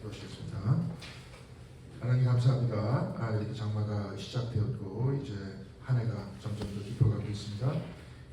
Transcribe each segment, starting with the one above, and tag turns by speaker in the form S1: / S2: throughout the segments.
S1: 기도하시겠습니다. 하나님 감사합니다. 이렇게 장마가 시작되었고 이제 한 해가 점점 더 깊어가고 있습니다.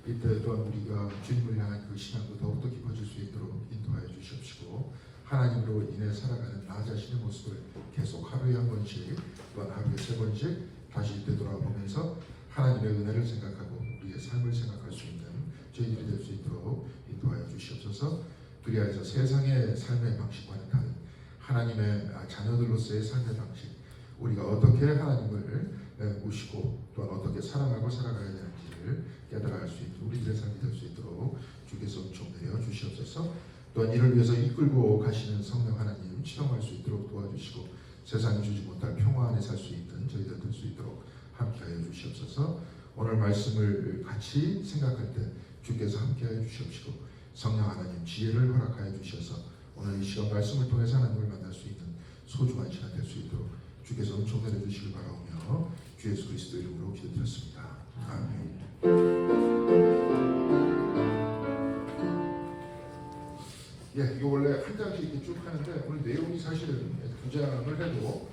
S1: 이때 또한 우리가 주님을 향한 그 신앙도 더욱더 깊어질 수 있도록 인도하여 주시옵시고, 하나님으로 인해 살아가는 나 자신의 모습을 계속 하루에 한 번씩 또한 하루에 세 번씩 다시 되돌아보면서 하나님의 은혜를 생각하고 우리의 삶을 생각할 수 있는 저희들이 될 수 있도록 인도하여 주시옵소서. 그리하여서 세상의 삶의 방식과는 다른 하나님의 자녀들로서의 삶의 방식, 우리가 어떻게 하나님을 모시고 또한 어떻게 사랑하고 살아가야 되는지를 깨달아갈 수 있는 우리들의 삶이 될 수 있도록 주께서 은총 내려 주시옵소서. 또한 이를 위해서 이끌고 가시는 성령 하나님 체험할 수 있도록 도와주시고, 세상이 주지 못할 평화 안에 살 수 있는 저희들 될 수 있도록 함께하여 주시옵소서. 오늘 말씀을 같이 생각할 때 주께서 함께하여 주시옵시고, 성령 하나님 지혜를 허락하여 주셔서 오늘 이 시간 말씀을 통해서 하나님을 만날 수 있는 소중한 시간 될 수 있도록 주께서 은총 내려 주시길 바라오며 주 예수 그리스도 이름으로 기도드렸습니다. 아멘. 이거 원래 한 장씩 이렇게 쭉 하는데 오늘 내용이 사실은 두 장을 해도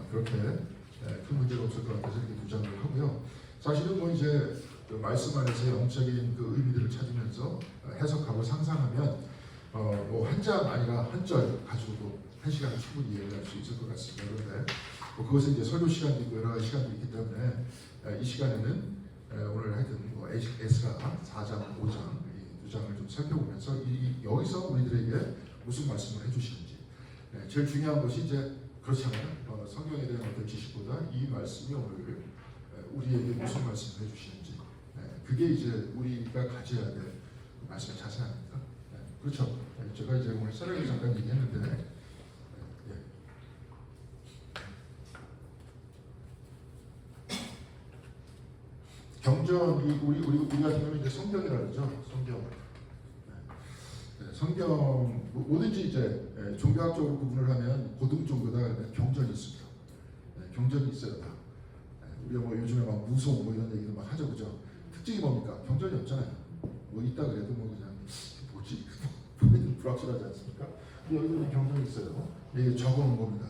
S1: 그렇게 큰 문제가 없을 것 같아서 이렇게 두 장을 하고요. 사실은 뭐 이제 그 말씀 안에서 영적인 그 의미들을 찾으면서 해석하고 상상하면 뭐 한 장 아니라 한 절 가지고도 한 시간 충분히 이해할 수 있을 것 같습니다. 그런데 뭐 그것은 이제 설교 시간도 있고 여러 가지 시간도 있기 때문에 이 시간에는 오늘 하여튼 뭐 에스라 4장, 5장 이 두 장을 좀 살펴보면서 여기서 우리들에게 무슨 말씀을 해주시는지, 제일 중요한 것이 이제 그렇잖아요. 성경에 대한 어떤 지식보다 이 말씀이 오늘 우리에게 무슨 말씀을 해주시는지, 그게 이제 우리가 가져야 될 말씀의 자세 아닙니까? 그렇죠. 제가 이제 오늘 사례를 잠깐 얘기했는데, 경전 우리 같은 경우는 이제 성경이라 그러죠. 성경 뭐든지 이제 종교학적으로 구분을 하면 고등 종교다 그러면 경전이 있습니다. 경전이 있어야 다. 우리가 뭐 요즘에 막 무속 뭐 이런 얘기도 막 하죠, 그죠? 특징이 뭡니까? 경전이 없잖아요. 뭐 있다 그래도 뭐 그냥 뭐지? 불확실하지 않습니까? 여기는 경전이 있어요. 이게 적어놓은 겁니다.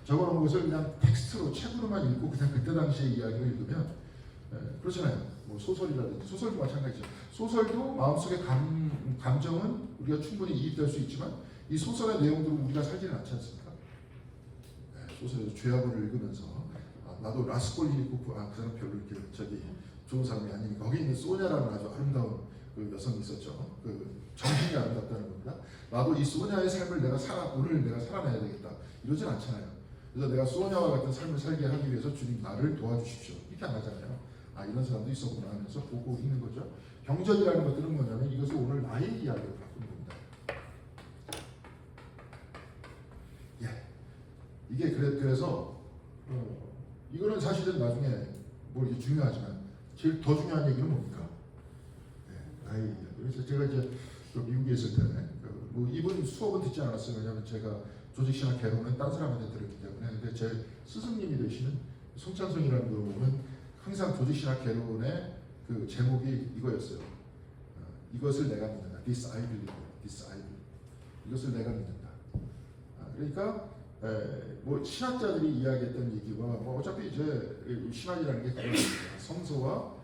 S1: 적어놓은 것을 그냥 텍스트로 책으로만 읽고 그냥 그때 당시의 이야기를 읽으면 그렇잖아요. 뭐 소설이라든지 소설도 마찬가지죠. 소설도 마음속의 감정은 우리가 충분히 이입될 수 있지만 이 소설의 내용들은 우리가 살지는 않지 않습니까? 소설에서 죄악을 읽으면서 나도 라스콜리니코프 그 사람 별로 이렇게 좋은 사람이 아니니까 거기 있는 소냐라는 아주 아름다운 그 여성이 있었죠. 그 정신이 아름답다는 겁니다. 나도 이 소냐의 삶을 오늘 내가 살아내야 되겠다 이러진 않잖아요. 그래서 내가 소냐와 같은 삶을 살게 하기 위해서 주님 나를 도와주십시오 이렇게 안 하잖아요. 이런 사람도 있었구나 하면서 보고 있는 거죠. 경전이라는 것들은 뭐냐면 이것을 오늘 나의 이야기로 바꾸는 겁니다. 이게 그래서 이거는 사실은 나중에 뭐 이게 중요하지만 제일 더 중요한 얘기는 뭡니까? 나의 이야기. 그래서 제가 이제 미국에 있을 때 뭐 이분 수업은 듣지 않았어요. 왜냐하면 제가 조직신학 개론은 다른 사람한테 들었기 때문에. 근데 제 스승님이 되시는 송찬송이라는 분은 항상 조직신학 개론의 그 제목이 이거였어요. 이것을 내가 믿는다. This I believe. This I believe. 이것을 내가 믿는다. 그러니까 뭐 신학자들이 이야기했던 얘기와 뭐 어차피 이제 신학이라는 게 그런 성서와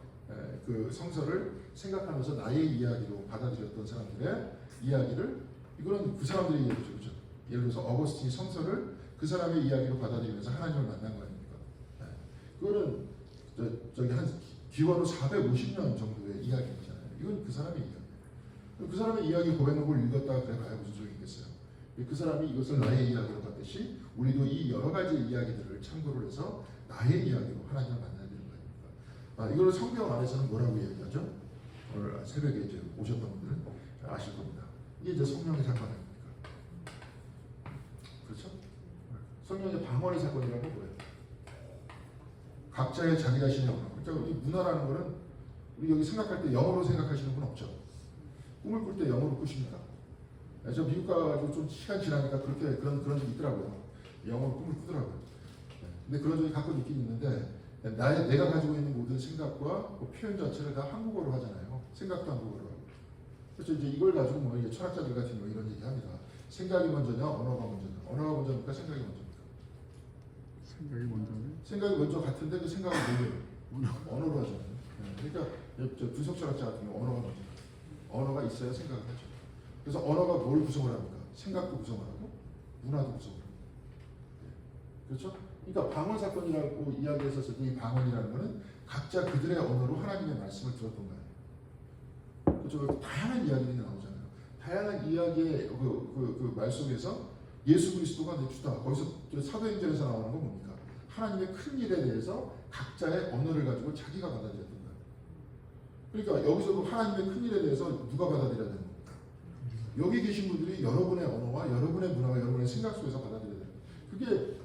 S1: 그 성서를 생각하면서 나의 이야기로 받아들였던 사람들의 이야기를 이거는 그 사람들의 이야기죠, 그렇죠? 예를 들어서 어거스틴이 성서를 그 사람의 이야기로 받아들이면서 하나님을 만난 거 아닙니까? 그거는 저기 한 기원후 450년 정도의 이야기잖아요. 이건 그 사람의 이야기. 그 사람의 이야기 고백록을 읽었다가 그래봐야 무슨 소용이 있겠어요. 그 사람이 이것을 나의 이야기로 봤듯이 우리도 이 여러 가지 이야기들을 참고를 해서 나의 이야기로 하나님을 만나야 되는 거 아닙니까? 이걸 성경 안에서는 뭐라고 얘기하죠? 오늘 새벽에 이제 오셨던 분들은 아실 겁니다. 이게 이제 성령의 사건 아닙니까? 그렇죠? 성령의 방언의 사건이라는 건 뭐예요? 각자의 자기 자신의 언어. 그러니까 이 문화라는 거는 우리 여기 생각할 때 영어로 생각하시는 분 없죠? 꿈을 꿀 때 영어로 꾸십니다. 저 미국 가가지고 좀 시간 지나니까 그렇게 그런 적이 있더라고요. 영어로 꿈을 꾸더라고요. 근데 그런 적이 가끔 있긴 있는데 내가 가지고 있는 모든 생각과 그 표현 자체를 다 한국어로 하잖아요. 생각도 한국어로 하고. 그래서 이제 이걸 가지고 뭐 철학자들 같은 뭐 이런 얘기합니다. 생각이 먼저냐, 언어가 먼저냐. 언어가 먼저입니까? 생각이 먼저입니까?
S2: 생각이 먼저네.
S1: 생각이 먼저 같은데 그 생각을 뭐예요? 언어로 하잖아요. 그러니까 저 분석철학자 같은 경우 언어가 먼저. 언어가 있어야 생각을 하죠. 그래서 언어가 뭘 구성을 합니까? 생각도 구성을 하고 문화도 구성을 하고. 그렇죠? 그러니까 방언 사건이라고 이야기했었을 때 이 방언이라는 것은 각자 그들의 언어로 하나님의 말씀을 들었던 거예요. 그렇죠? 다양한 이야기들이 나오잖아요. 다양한 이야기의 그 말 속에서 예수 그리스도가 내 주다. 거기서 사도행전에서 나오는 건 뭡니까? 하나님의 큰 일에 대해서 각자의 언어를 가지고 자기가 받아들였던 거예요. 그러니까 여기서도 하나님의 큰 일에 대해서 누가 받아들여야 되는 겁니까? 여기 계신 분들이 여러분의 언어와 여러분의 문화와 여러분의 생각 속에서 받아들여야 돼요. 그게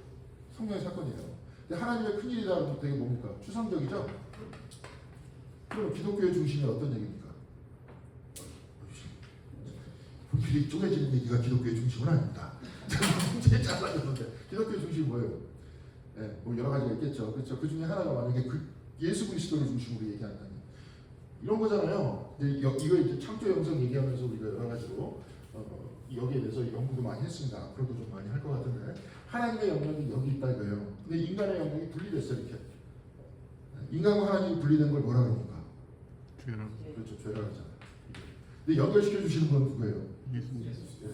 S1: 성령의 사건이에요. 근데 하나님의 큰 일이다 하면 되게 뭡니까? 추상적이죠? 그럼 기독교의 중심이 어떤 얘기입니까? 분필이 쪼개지는 얘기가 기독교의 중심은 아닙니다. 굉장히 잘라졌는데 기독교의 중심이 뭐예요? 네, 뭐 여러 가지가 있겠죠. 그렇죠. 그 중에 하나가 만약에 그 예수 그리스도를 중심으로 얘기한다면 이런 거잖아요. 이거 이제 창조 영성 얘기하면서 우리가 여러 가지로 여기에 대해서 연구도 많이 했습니다. 앞으로도 좀 많이 할 것 같은데 하나님의 영역이 여기 있다 이거예요. 근데 인간의 영역이 분리됐어요. 이렇게 인간과 하나님이 분리된 걸 뭐라 그럽니까?
S2: 죄라고.
S1: 그렇죠. 죄라고 하잖아요. 근데 연결시켜 주시는 건 누구예요?
S2: 예수님.
S1: 예.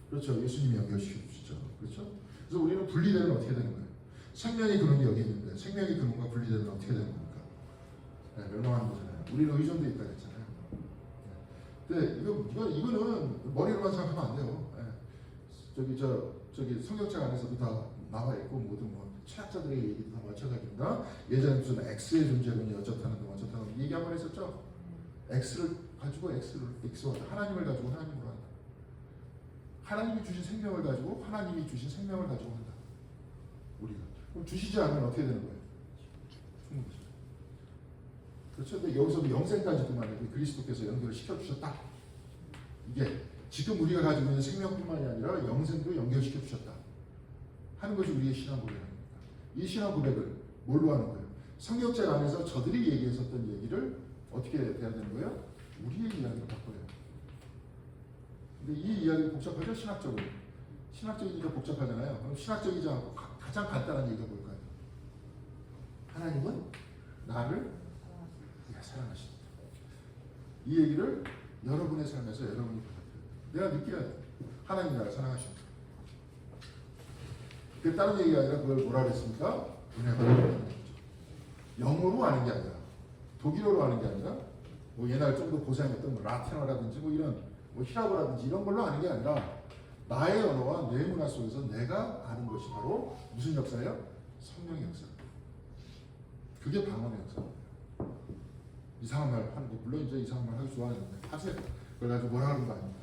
S1: 그렇죠. 예수님이 연결시켜 주시죠. 그렇죠. 그래서 우리는 분리되면 어떻게 되는 거예요? 생명의 근원이 여기 있는데 생명의 근원과 분리되면 어떻게 되는 겁니까? 네, 멸망하는 거잖아요. 우리는 의존돼 있다 했잖아요. 근데 이거는 머리로만 생각하면 안 돼요. 예. 저기 성경책 안에서도 다 나와 있고 모든 뭐 철학자들의 얘기도 다 마찬가지입니다. 예전에 무슨 X의 존재론이 어쩌다는 거 어쩌다는 얘기 한번 했었죠. X를 가지고 X와 하나님을 가지고 하나님으로 한다. 하나님이 주신 생명을 가지고 하나님이 주신 생명을 가지고 한다. 우리가 그럼 주시지 않으면 어떻게 되는 거예요? 죽는 거죠. 그렇죠. 근데 여기서도 영생까지도 만약에 그리스도께서 연결을 시켜주셨다. 이게 지금 우리가 가지고 있는 생명뿐만이 아니라 영생도 연결시켜 주셨다 하는 것이 우리의 신앙 고백입니다. 이 신앙 고백을 뭘로 하는 거예요? 성경책 안에서 저들이 얘기했었던 얘기를 어떻게 돼야 되는 거예요? 우리의 이야기로 바꿔요. 근데 이 이야기 복잡하죠? 신학적으로. 신학적이니까 복잡하잖아요. 그럼 신학적이지 않고 가장 간단한 얘기가 뭘까요? 하나님은 나를 사랑하십니다. 이 얘기를 여러분의 삶에서 여러분이 받아들여요. 내가 느껴야 돼. 하나님 나를 사랑하십니다. 그게 다른 얘기가 아니라 그걸 뭐라 그랬습니까? 은혜가 받는 거죠. 영어로 하는 게 아니라 독일어로 하는 게 아니라 뭐 옛날 좀 더 고생했던 뭐 라틴어라든지 뭐 이런 뭐 히라보라든지 이런 걸로 하는 게 아니라 나의 언어와 내 문화 속에서 내가 아는 것이 바로 무슨 역사예요? 성령의 역사. 그게 방언의 역사입니다. 이상한 말 하는 거 물론 이제 이상한 말 하기 좋아하는데 하세요. 그걸 가지고 뭐라 하는 거 아닙니다.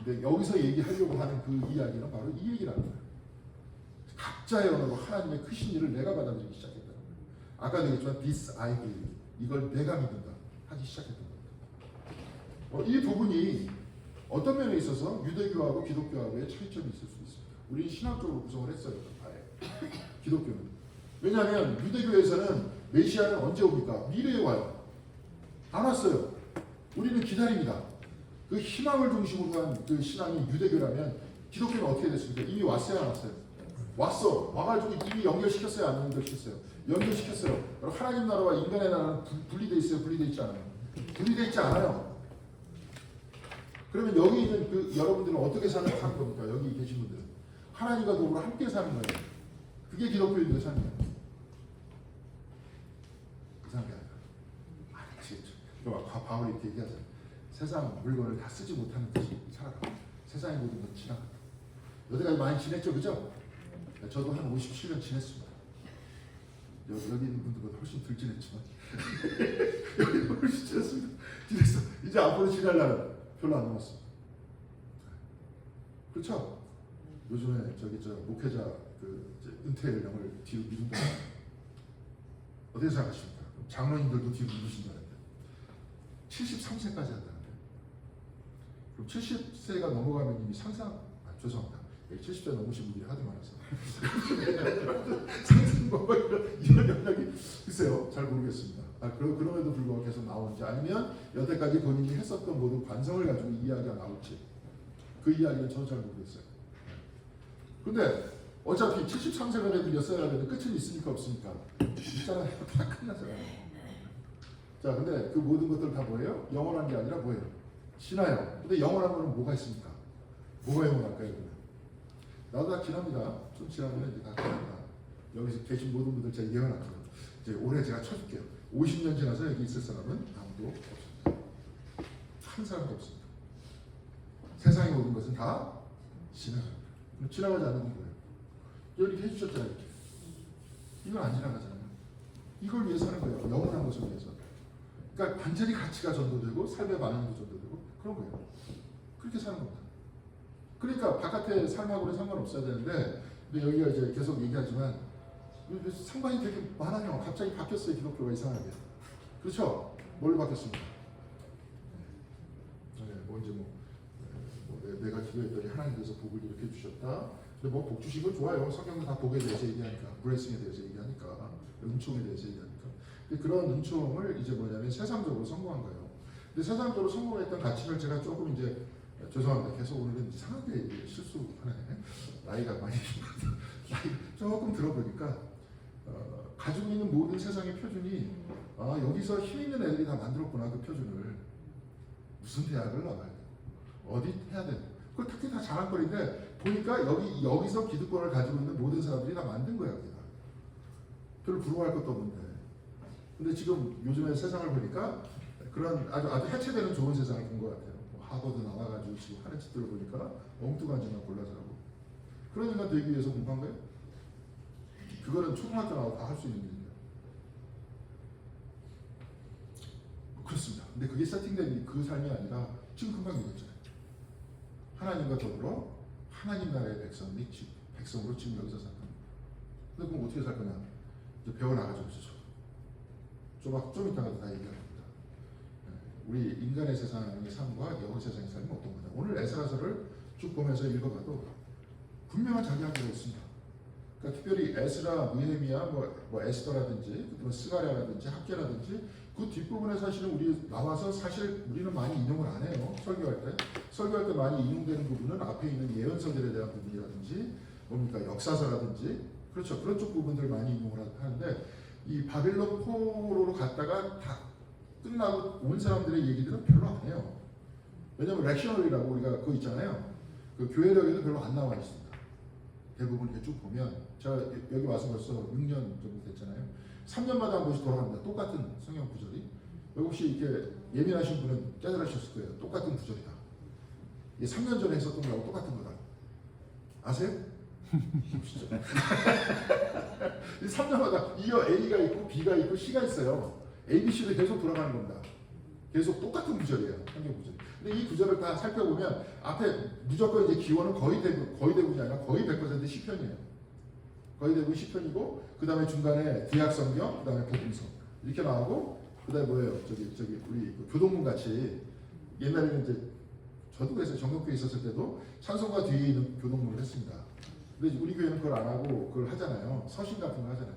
S1: 근데 여기서 얘기하려고 하는 그 이야기는 바로 이 얘기라는 거예요. 각자의 언어로 하나님의 크신 일을 내가 받아들이기 시작했다는 거예요. 아까 얘기했지만 this I believe 이걸 내가 믿는다 하기 시작했던 겁니다. 이 부분이 어떤 면에 있어서 유대교하고 기독교하고의 차이점이 있을 수 있습니다. 우리는 신학적으로 구성을 했어요. 아예. 기독교는. 왜냐하면 유대교에서는 메시아는 언제 옵니까? 미래에 와요. 안 왔어요. 우리는 기다립니다. 그 희망을 중심으로 한 그 신앙이 유대교라면 기독교는 어떻게 됐습니까? 이미 왔어요, 안 왔어요? 왔어. 와가지고 이미 연결시켰어요, 안 연결시켰어요? 연결시켰어요. 하나님 나라와 인간의 나라는 분리돼 있어요, 분리돼 있지 않아요? 분리돼 있지 않아요. 그러면 여기 있는 그 여러분들은 어떻게 사는 겁니까? 여기 계신 분들은 하나님과 더불어 함께 사는 거예요. 그게 기독교인들의 삶이에요. 이상한 게 아니라. 아시겠죠? 바울이 이렇게 얘기하잖아요. 세상 물건을 다 쓰지 못하는 듯이 살아가. 세상의 모든 건 지나간다. 여태까지 많이 지냈죠, 그죠? 저도 한 57년 지냈습니다. 여기 있는 분들보다 훨씬 덜 지냈지만 여기 훨씬 지냈습니다. 지냈어. 이제 앞으로 지날 날은 별로 안 남았습니다. 그렇죠? 요즘에 목회자 은퇴 연령을 뒤로 미룬다. 어떻게 생각하십니까? 장로님들도 뒤로 미루신다는데 73세까지 한다는데 그럼 70세가 넘어가면 이미 죄송합니다. 70세 넘으신 분들이 하도 많아서 상승과 이런 연락이 글쎄요 잘 모르겠습니다. 그럼에도 불구하고 계속 나오는지 아니면 여태까지 본인이 했었던 모든 관성을 가지고 이야기가 나올지 그 이야기는 저는 잘 모르겠어요. 근데 어차피 73세가 되든 몇 세가 되든 끝은 있으니까 없으니까 있잖아요. 다 끝나잖아요. 자, 근데 그 모든 것들 다 뭐예요? 영원한 게 아니라 뭐예요? 지나요. 근데 영원한 거는 뭐가 있습니까? 뭐가 영원할까요? 그러면? 나도 다 지납니다. 좀 지나면 이제 다 끝납니다. 여기서 계신 모든 분들 제가 예언할게요. 이제 올해 제가 쳐줄게요. 50년 지나서 여기 있을 사람은 아무도 없습니다. 한 사람도 없습니다. 세상의 모든 것은 다 지나갑니다. 지나가지 않는 건 뭐예요? 이렇게 해주셨잖아요. 이렇게. 이건 안 지나가잖아요. 이걸 위해서 하는 거예요. 영원한 것을 위해서. 그러니까 완전히 가치가 전도되고 삶의 반응도 전도되고 그런 거예요. 그렇게 사는 겁니다. 그러니까 바깥의 삶하고는 상관없어야 되는데 근데 여기가 이제 계속 얘기하지만 상관이 되게 많아요. 갑자기 바뀌었어요. 기독교가 이상하게. 그렇죠? 뭘로 바뀌었습니까? 언제 내가 기도했더니 하나님께서 복을 이렇게 주셨다. 근데 뭐 복 주신 건 좋아요. 성경도 다 복에 대해서 얘기하니까, 블레싱에 대해서 얘기하니까, 은총에 대해서 얘기하니까. 근데 그런 은총을 이제 뭐냐면 세상적으로 성공한 거예요. 근데 세상적으로 성공했던 가치를 제가 조금 이제 죄송합니다. 계속 오늘은 이상하게 실수하네. 나이가 많이 나이 조금 들어보니까 가지고 있는 모든 세상의 표준이 여기서 힘 있는 애들이 다 만들었구나. 그 표준을 무슨 대학을 나가야 돼, 어디 해야 돼. 그걸 특히 다 자랑거리인데 보니까 여기서 기득권을 가지고 있는 모든 사람들이 다 만든 거야. 여기가 별로 부러워할 것도 없는데. 근데 지금 요즘에 세상을 보니까 그런 아주 해체되는 좋은 세상을 본 것 같아요. 하버드 나와가지고 지금 하는 짓들을 보니까 엉뚱한 짓만 골라서 하고. 그런 인간 되기 위해서 공부한 거예요? 그거는 초등학교 나와도 다 할 수 있는 일이에요. 그렇습니다. 근데 그게 세팅된 그 삶이 아니라 지금 금방 얘기했잖아요. 하나님과 더불어 하나님 나라의 백성 및 백성으로 지금 여기서 산다. 근데 그럼 어떻게 살 거냐? 이제 배워나가죠. 좀 이따가도 다 얘기합니다. 우리 인간의 세상의 삶과 여호 세상의 삶이 어떤 거냐. 오늘 에스라서를 쭉 보면서 읽어봐도 분명한 자기한계가 있습니다. 그러니까 특별히 에스라, 느헤미야, 뭐 에스더라든지, 스가랴라든지, 학계라든지 그 뒷부분에 사실은 우리 나와서 사실 우리는 많이 인용을 안 해요. 설교할 때 많이 인용되는 부분은 앞에 있는 예언서들에 대한 부분이라든지 뭡니까 역사서라든지 그렇죠. 그런 쪽 부분들 많이 인용을 하는데 이 바빌론 포로로 갔다가 다 끝나고 온 사람들의 얘기들은 별로 안 해요. 왜냐면 렉셔널이라고 우리가 그거 있잖아요. 그 교회력에도 별로 안 나와 있습니다. 대부분 이렇게 쭉 보면 제가 여기 와서 벌써 6년 정도 됐잖아요. 3년마다 한 번씩 돌아갑니다. 똑같은 성경 구절이. 혹시 이렇게 예민하신 분은 깨달으셨을 거예요. 똑같은 구절이다. 이게 3년 전에 했었던 거하고 똑같은 거다. 아세요? 진짜. 3년마다 이어 A가 있고 B가 있고 C가 있어요. A, B, C도 계속 돌아가는 겁니다. 계속 똑같은 구절이에요. 성경 구절. 근데 이 구절을 다 살펴보면 앞에 무조건 이제 기원은 거의 대부분이 아니라 거의 100% 시편이에요. 거의 대부분 시편이고 그 다음에 중간에 구약 성경, 그 다음에 복음서 이렇게 나오고 그 다음에 뭐예요? 저기 우리 교동문 같이 옛날에는 이제 저도 그래서 정경교회 있었을 때도 찬송가 뒤에 있는 교동문을 했습니다. 근데 우리 교회는 그걸 안 하고 그걸 하잖아요. 서신 같은 거 하잖아요.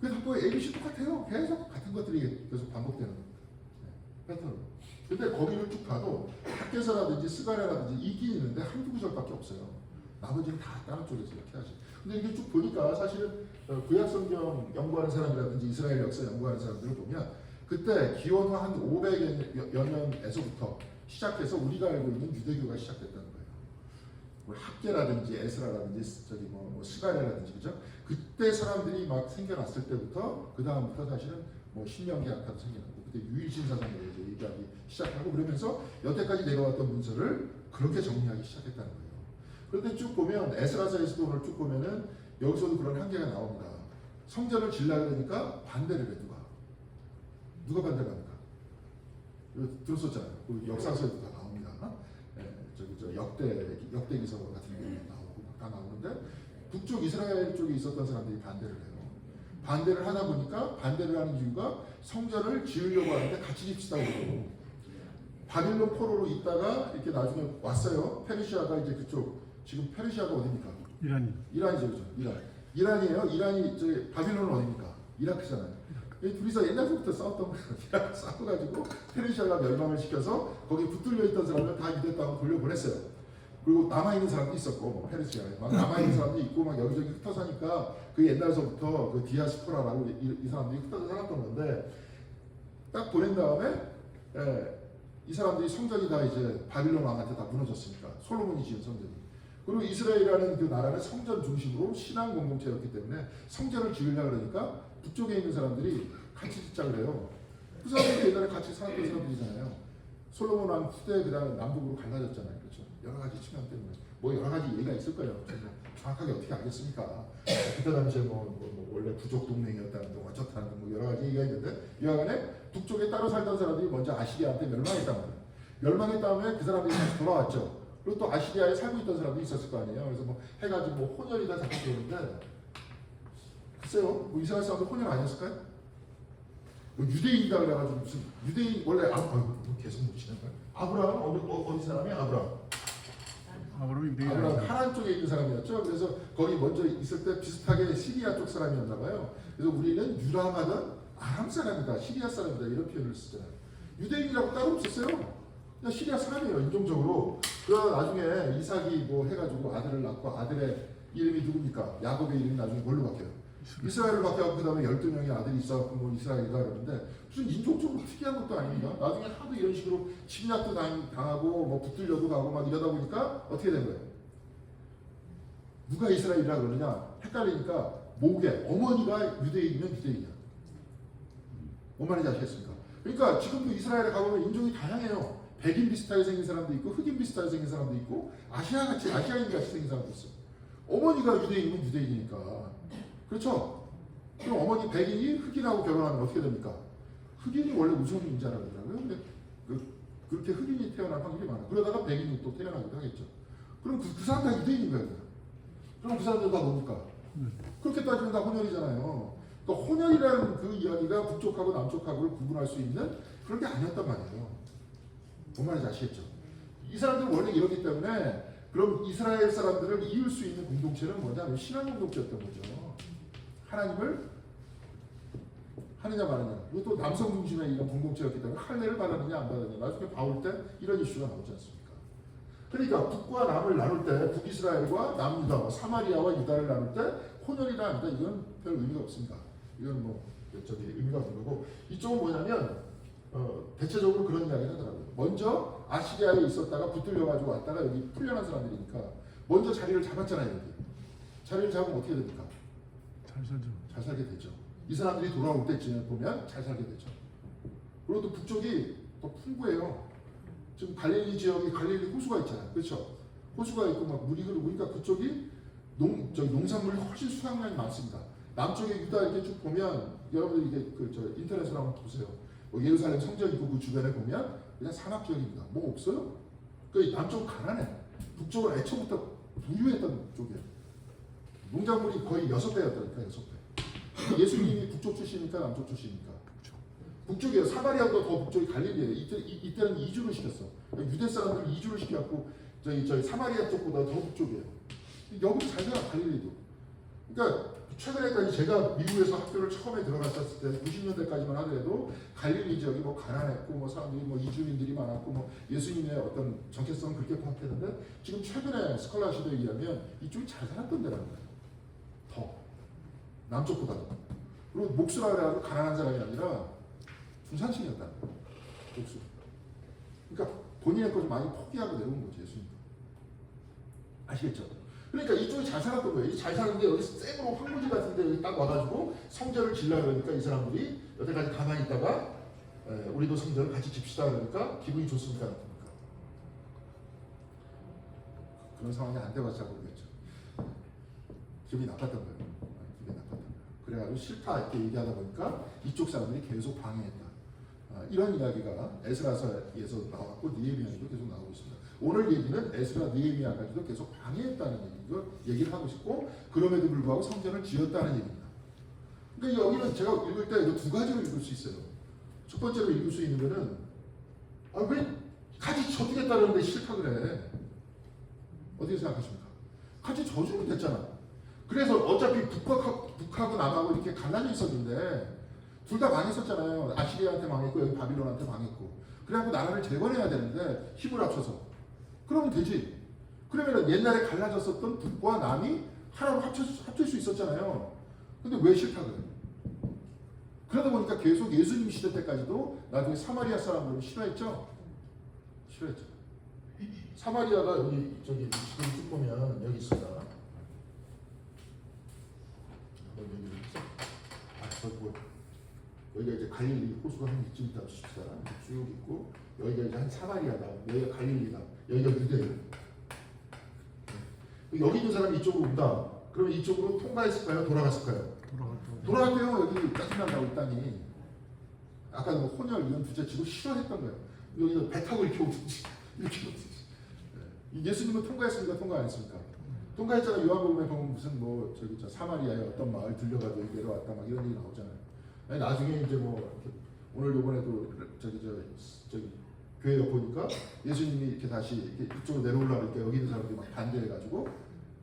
S1: 그래서 뭐 ABC 똑같아요. 계속 같은 것들이 계속 반복되는 패턴으로. 근데 거기를 쭉 봐도 학계서라든지 스가랴라든지 이게 있는데 한두 구절밖에 없어요. 나머지는 다 다른 쪽에서 이렇게 하지. 근데 이게 쭉 보니까 사실은 구약 성경 연구하는 사람이라든지 이스라엘 역사 연구하는 사람들을 보면 그때 기원 후 한 500여 년에서부터 시작해서 우리가 알고 있는 유대교가 시작됐다는 거예요. 뭐 학계라든지 에스라라든지 저기 뭐 스가랴라든지 그죠? 그때 사람들이 막 생겨났을 때부터 그 다음부터 사실은 뭐 신명기 학파도 생겨났고 그때 유일신사상을 이제 얘기하기 시작하고 그러면서 여태까지 내려왔던 문서를 그렇게 정리하기 시작했다는 거예요. 그런데 쭉 보면 에스라서에서도 오늘 쭉 보면은 여기서도 그런 한계가 나옵니다. 성전을 지으려고 그러니까 반대를 해 누가 반대를 합니까? 들었었잖아요. 그 역사서에도 다 나옵니다. 저 역대기서 같은 경우에 나오고 다 나오는데 북쪽 이스라엘 쪽에 있었던 사람들이 반대를 해요. 반대를 하다 보니까 반대를 하는 이유가 성전을 지으려고 하는데 같이 집시다 그러고 바빌론 포로로 있다가 이렇게 나중에 왔어요. 페르시아가 이제 그쪽 지금 페르시아가 어디입니까? 이란이죠, 그죠? 이란이에요. 이란이 저 바빌론은 어디입니까? 이라크잖아요. 둘이서 옛날부터 싸웠던 거예요. 이라크 싸워가지고 페르시아가 멸망을 시켜서 거기 붙들려 있던 사람을 다 유대 땅으로 돌려보냈어요. 그리고 남아있는 사람도 있었고, 뭐 페르시아에 막 남아있는 사람도 있고, 막 여기저기 흩어서 사니까 그 옛날서부터 그 디아스포라라고 이 사람들이 흩어서 살았던 건데, 딱 보낸 다음에, 이 사람들이 성전이 다 이제 바빌론 왕한테 다 무너졌으니까, 솔로몬이 지은 성전이. 그리고 이스라엘이라는 그 나라는 성전 중심으로 신앙 공동체였기 때문에 성전을 지으려고 그러니까 북쪽에 있는 사람들이 같이 짓자 그래요. 그 사람들이 옛날에 같이 살았던 사람들이잖아요. 솔로몬 왕 후대 그다음에 남북으로 갈라졌잖아요. 그렇죠? 여러 가지 측면 때문에 뭐 여러 가지 얘기가 있을 거예요. 정확하게 어떻게 알겠습니까? 그때 당시에 뭐 원래 부족 동맹이었다는 둥 어쩌다는 둥 뭐 여러 가지 얘기가 있는데 여하간에 북쪽에 따로 살던 사람들이 먼저 아시리아한테 멸망했단 말이에요. 멸망했 다음에 그 사람들이 다시 돌아왔죠. 그리고 또 아시리아에 살고 있던 사람도 있었을 거 아니에요. 그래서 뭐 해가지고 뭐 혼혈이다 자꾸 그러는데 글쎄요, 뭐 이스라엘 사람들 혼혈 아니었을까요? 뭐 유대인이다 그래가지고 무슨 유대인 원래 계속 묻히는 거야. 아브라함 어디 사람이 아브라함?
S2: 아브라함이 유대인
S1: 아브라함
S2: 아니죠?
S1: 하란 쪽에 있는 사람이었죠. 그래서 거기 먼저 있을 때 비슷하게 시리아 쪽 사람이었나 봐요. 그래서 우리는 유람하던 아람 사람이다, 시리아 사람이다 이런 표현을 쓰잖아요. 유대인이라고 따로 없었어요. 그냥 시리아 사람이에요, 인종적으로. 그러다 나중에 이삭이 뭐 해가지고 아들을 낳고 아들의 이름이 누굽니까? 야곱의 이름이 나중에 뭘로 바뀌어요? 이스라엘을 바뀌어서 그 다음에 12명의 아들이 있어갖고 뭐 이스라엘이다 그러는데 무슨 인종적으로 특이한 것도 아닙니다. 나중에 하도 이런 식으로 침략도 당하고 뭐 붙들려도 가고 막 이러다 보니까 어떻게 된 거예요? 누가 이스라엘이라 그러느냐 헷갈리니까 목에 어머니가 유대인이면 유대인이야. 뭔 말인지 아시겠습니까? 그러니까 지금도 이스라엘에 가보면 인종이 다양해요. 백인 비슷하게 생긴 사람도 있고 흑인 비슷하게 생긴 사람도 있고 아시아인 같이 생긴 사람도 있어. 어머니가 유대인이면 유대인이니까. 그렇죠? 그럼 어머니 백인이 흑인하고 결혼하면 어떻게 됩니까? 흑인이 원래 우선인자라고 그러더라고요. 근데 그렇게 흑인이 태어날 확률이 많아. 그러다가 백인이 또 태어나기도 하겠죠. 그럼 그 사람 다 유대인인 거예요. 그럼 그 사람들 다 뭡니까? 그렇게 따지면 다 혼혈이잖아요. 그러니까 혼혈이라는 그 이야기가 북쪽하고 남쪽하고를 구분할 수 있는 그런 게 아니었단 말이에요. 뭔 말인지 아시겠죠? 이 사람들은 원래 이렇기 때문에 그럼 이스라엘 사람들을 이을 수 있는 공동체는 뭐냐면 신앙 공동체였던 거죠. 하나님을 하느냐 마느냐. 그리고 또 남성 중심의 이런 공동체였기 때문에 할례를 받았느냐 안 받았느냐. 나중에 바울 때 이런 이슈가 나오지 않습니까? 그러니까 북과 남을 나눌 때 북이스라엘과 남유다와 사마리아와 유다를 나눌 때 혼혈이나 아니다 이건 별 의미가 없습니다. 이건 뭐 의미가 없는 거고 이쪽은 뭐냐면 대체적으로 그런 이야기를 하더라고요. 먼저 아시리아에 있었다가 붙들려가지고 왔다가 여기 풀려난 사람들이니까 먼저 자리를 잡았잖아요. 여기. 자리를 잡으면 어떻게 됩니까?
S2: 잘 살죠.
S1: 잘 살게 되죠. 이 사람들이 돌아올 때쯤 보면 잘 살게 되죠. 그리고 또 북쪽이 더 풍부해요. 지금 갈릴리 지역에 갈릴리 호수가 있잖아요. 그렇죠? 호수가 있고 막 물이 흐르고 그러니까 그쪽이 농산물이 훨씬 수확량이 많습니다. 남쪽에 유다 이렇게 쭉 보면 여러분들 이게 인터넷으로 한번 보세요. 뭐 예루살렘 성전 있고 그 주변에 보면 그냥 산악 지역입니다. 뭐 없어요? 그 남쪽은 가난해. 북쪽은 애초부터 부유했던 쪽이에요. 농작물이 거의 6배였다니까 6배. 예수님이 북쪽 출신이니까 남쪽 출신이니까 북쪽이에요. 사마리아보다 더 북쪽이 갈릴리예요. 이때는 이주를 시켰어. 유대 사람들을 이주를 시켜갖고 저희 사마리아 쪽보다 더 북쪽이에요. 여기도 잘 살아 갈릴리도. 그러니까 최근에까지 제가 미국에서 학교를 처음에 들어갔었을 때 90년대까지만 하더라도 갈릴리 지역이 뭐 가난했고 뭐 사람들이 뭐 이주민들이 많았고 뭐 예수님의 어떤 정체성을 그렇게 파악했는데 지금 최근에 스컬라시드에 의하면 이쪽이 잘 살았던 데라는 거예요. 더 남쪽보다도. 그리고 목수라 그래가지고 가난한 사람이 아니라 중산층이었다. 목수. 그러니까 본인의 것을 많이 포기하고 내려온 거지 예수님. 아시겠죠? 그러니까 이쪽이 잘 살았던 거예요. 잘 사는데 여기 쌩으로 황무지 같은데 여기 딱 와가지고 성전을 질라 그러니까 이 사람들이 여태까지 가만히 있다가 우리도 성전을 같이 집시다 그러니까 기분이 좋습니까? 나쁩니까? 그런 상황이 안 돼봐서 잘 모르겠죠. 기분이 나빴던 거예요. 기분이 나빴던 거예요. 그래가지고 싫다 이렇게 얘기하다 보니까 이쪽 사람들이 계속 방해했다. 이런 이야기가 에스라서에서 나왔고 느헤미야에도 계속 나오고 있습니다. 오늘 얘기는 에스라 느헤미야까지도 계속 방해했다는 얘기를 하고 싶고 그럼에도 불구하고 성전을 지었다는 얘기입니다. 그러니까 여기는 제가 읽을 때 두 가지로 읽을 수 있어요. 첫 번째로 읽을 수 있는 거는 왜 같이 저주겠다는데 싫다 그래. 어떻게 생각하십니까? 같이 저주면 됐잖아. 그래서 어차피 북하고 남하고 이렇게 갈라져 있었는데 둘 다 망했었잖아요. 아시리아한테 망했고 여기 바빌론한테 망했고. 그래갖고 나라를 재건해야 되는데 힘을 합쳐서. 그러면 되지. 그러면 옛날에 갈라졌었던 북과 남이 하나로 합칠 수 있었잖아요. 근데 왜 싫다 그래요? 그러다 보니까 계속 예수님 시대 때까지도 나중에 사마리아 사람들을 싫어했죠. 싫어했죠. 사마리아가 여기 지금 쭉 보면 여기 있습니다. 한번 얘기를 해서 여기가 이제 갈릴리 호수가 한 이쯤 있다 칩시다. 쭉 있고 여기가 이제 한 사마리아다. 여기가 갈릴리다. 여기가 유대예요. 여기 있는 사람이 이쪽으로 온다. 그러면 이쪽으로 통과했을까요? 돌아갔을까요? 돌아갔대요. 여기 짜증난다고 이 땅이. 아까 뭐 혼혈 이런 둘째치고 싫어했던 거예요. 여기서 배 타고 이렇게 오든지 이렇게 오든지. 예수님은 통과했습니까? 통과 안 했습니까? 통과했잖아요. 요한복음에 보면 무슨 뭐 저기 사마리아의 어떤 마을 들려가지고 내려왔다 막 이런 얘기 나오잖아요. 아니, 나중에 이제 뭐 오늘 요번에도 저기 교회 옆 보니까 예수님이 이렇게 다시 이렇게 이쪽으로 내려오려고 하니까 여기 있는 사람들이 막 반대해가지고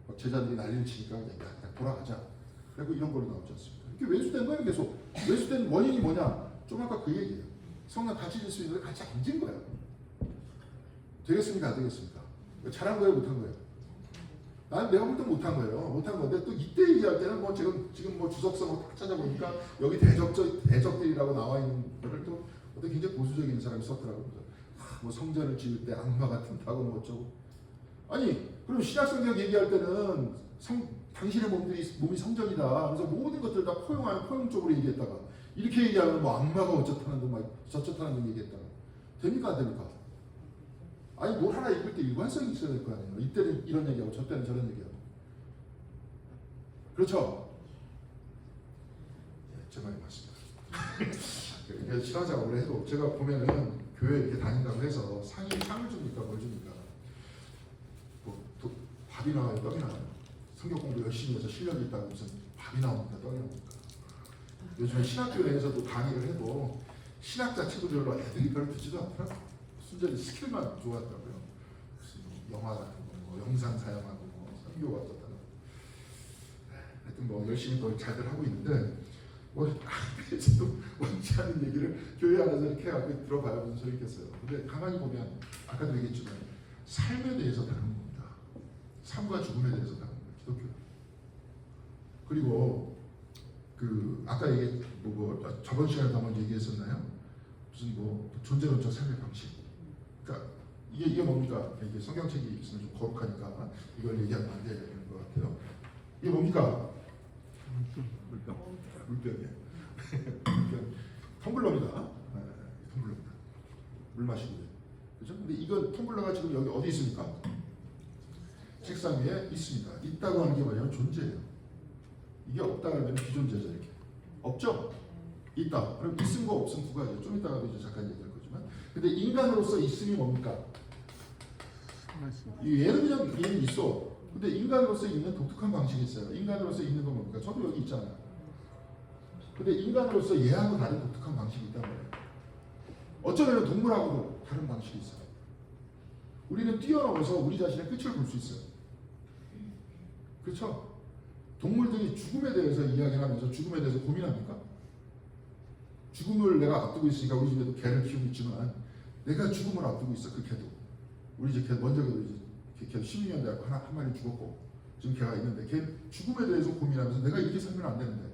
S1: 막 제자들이 난리를 치니까 그냥 돌아가자. 그리고 이런 걸로 나오지 않습니까? 이게 왜수된 거예요 계속. 왜수된 원인이 뭐냐? 좀 아까 그 얘기예요. 성령 같이 질 수 있는데 같이 안 진 거예요. 되겠습니까? 안 되겠습니까? 잘한 거예요? 못한 거예요? 나는 내가 볼 때 못한 거예요. 못한 건데 또 이때 얘기할 때는 뭐 지금 뭐 주석서 딱 찾아보니까 여기 대적들이라고 나와 있는 거를 또 어떤 굉장히 보수적인 사람이 썼더라고요. 뭐 성전을 지을 때 악마가 틈타고 뭐 어쩌고. 아니 그럼 신약성경 얘기할 때는 당신의 몸이 성전이다. 그래서 모든 것들을 다 포용하는 포용적으로 얘기했다가 이렇게 얘기하면 뭐 악마가 어쩌다는 등 막 저쩌다는 등 얘기했다가 됩니까 안 됩니까? 아니 뭘 하나 읽을 때 일관성이 있어야 될 거 아니에요. 이때는 이런 얘기하고 저때는 저런 얘기하고. 그렇죠? 네, 제 말이 맞습니다. 그래서 신앙생활을 해도 제가 보면은 교회 이렇게 다닌다고 해서 상을 줍니까 뭘 줍니까? 뭐 밥이 나와요 떡이 나와요? 성경 공부 열심히 해서 실력이 있다고 무슨 밥이 나옵니까 떡이 나옵니까? 요즘에 신학교에서도 강의를 해도 신학자 친구들로 애들이 별로 듣지도 않더라고요. 순전히 스킬만 좋아하더라고요. 무슨 영화 같은 거, 뭐 영상 사용하고 뭐 선교가 어떻다고. 하여튼 뭐 열심히 또 잘들 하고 있는데 뭐 또 원치 않은 얘기를 교회 안에서 이렇게 해갖고 들어봐야 무슨 소리 있겠어요. 근데 가만히 보면 아까도 얘기했지만 삶에 대해서 다루는 겁니다. 삶과 죽음에 대해서 다루는 거예요. 기독교. 그리고 그 아까 저번 시간에 한번 얘기했었나요? 무슨 뭐 존재론적 삶의 방식. 그러니까 이게 뭡니까? 이게 성경책이 있으면 좀 거룩하니까 이걸 얘기하면 안 되는 것 같아요. 이게 뭡니까? 물병이에요. 텀블러입니다. 네, 텀블러입니다. 물 마시고 그죠? 근데 이건 텀블러가 지금 여기 어디 있습니까? 책상 위에 있습니다. 있다고 하는 게 뭐냐면 존재예요. 이게 없다 그러면 비존재죠. 이렇게 없죠? 있다. 그럼 있음 거 없음 두 가지죠. 좀 이따가도 이제 잠깐 얘기할 거지만, 근데 인간으로서 있음이 뭡니까? 얘는 그냥 얘는 있어. 근데 인간으로서 있는 독특한 방식이 있어요. 인간으로서 있는 건 뭡니까? 저도 여기 있잖아요. 근데 인간으로서 얘하고 다른 독특한 방식이 있단 말이에요. 어쩌면 동물하고도 다른 방식이 있어요. 우리는 뛰어넘어서 우리 자신의 끝을 볼 수 있어요. 그렇죠? 동물들이 죽음에 대해서 이야기하면서 죽음에 대해서 고민합니까? 죽음을 내가 앞두고 있으니까 우리 집에도 개를 키우고 있지만 내가 죽음을 앞두고 있어. 그 개도. 우리 집 개 먼저 이제 개 12년 돼갖고 한 마리 죽었고 지금 개가 있는데 걔 죽음에 대해서 고민하면서 내가 이렇게 살면 안 되는데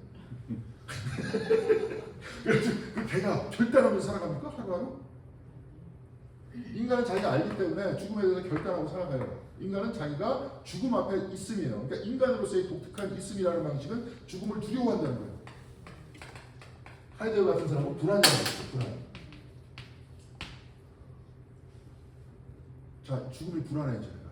S1: 그래서 그 개가 결단하면서 살아갑니까? 하루하루? 인간은 자기가 알기 때문에 죽음에 대해서 결단하고 살아가요. 인간은 자기가 죽음 앞에 있음이에요. 그러니까 인간으로서의 독특한 있음이라는 방식은 죽음을 두려워한다는 거예요. 하이데거 같은 사람은 불안이라고 했어요. 불안. 자, 죽음이 불안해져 내가.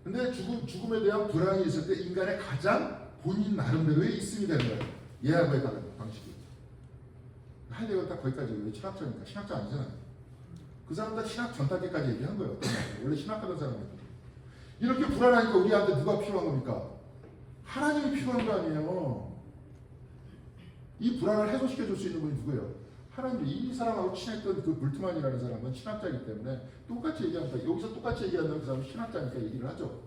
S1: 근데 죽음에 대한 불안이 있을 때 인간의 가장 본인 나름대로의 있음이 되는 거예요. 예하고의 다른 방식이. 하이데거는 딱 거기까지. 왜 신학자니까. 신학자 아니잖아요. 그 사람 다 신학 전 단계까지 얘기한 거예요. 원래 신학하던 사람이에요. 이렇게 불안하니까 우리한테 누가 필요한 겁니까? 하나님이 필요한 거 아니에요. 이 불안을 해소시켜 줄 수 있는 분이 누구예요? 하나님. 이 사람하고 친했던 그 불트만이라는 사람은 신학자이기 때문에 똑같이 얘기합니다. 여기서 똑같이 얘기하는 그 사람은 신학자니까 얘기를 하죠.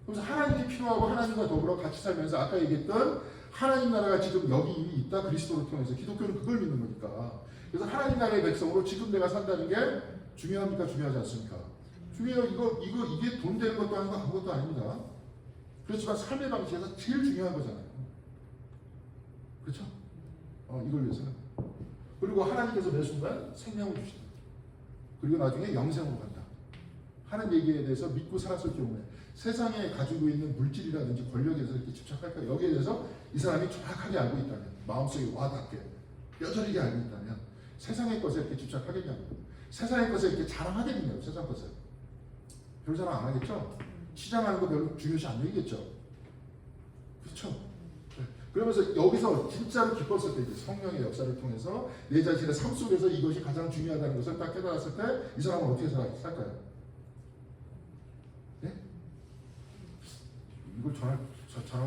S1: 그래서 하나님이 필요하고 하나님과 더불어 같이 살면서 아까 얘기했던 하나님 나라가 지금 여기 이미 있다. 그리스도를 통해서. 기독교는 그걸 믿는 거니까. 그래서 하나님 나라의 백성으로 지금 내가 산다는 게 중요합니까? 중요하지 않습니까? 중요해요. 이게 돈 되는 것도 아니고 아무것도 아닙니다. 그렇지만 삶의 방식에서 제일 중요한 거잖아요. 그렇죠? 이걸 위해서는. 그리고 하나님께서 매 순간 생명을 주신다. 그리고 나중에 영생으로 간다. 하는 얘기에 대해서 믿고 살았을 경우에 세상에 가지고 있는 물질이라든지 권력에 대해서 이렇게 집착할까? 여기에 대해서 이 사람이 정확하게 알고 있다면, 마음속에 와닿게 뼈저리게 알고 있다면 세상의 것에 이렇게 집착하겠냐고요. 세상의 것에 이렇게 자랑하겠냐고요. 세상 것에. 별 자랑 안 하겠죠? 시장하는 거 별로 중요시 안 여기겠죠? 그렇죠? 네. 그러면서 여기서 진짜로 기뻤을 때, 성령의 역사를 통해서 내 자신의 삶 속에서 이것이 가장 중요하다는 것을 딱 깨달았을 때 이 사람은 어떻게 살까요? 네? 이걸 전하고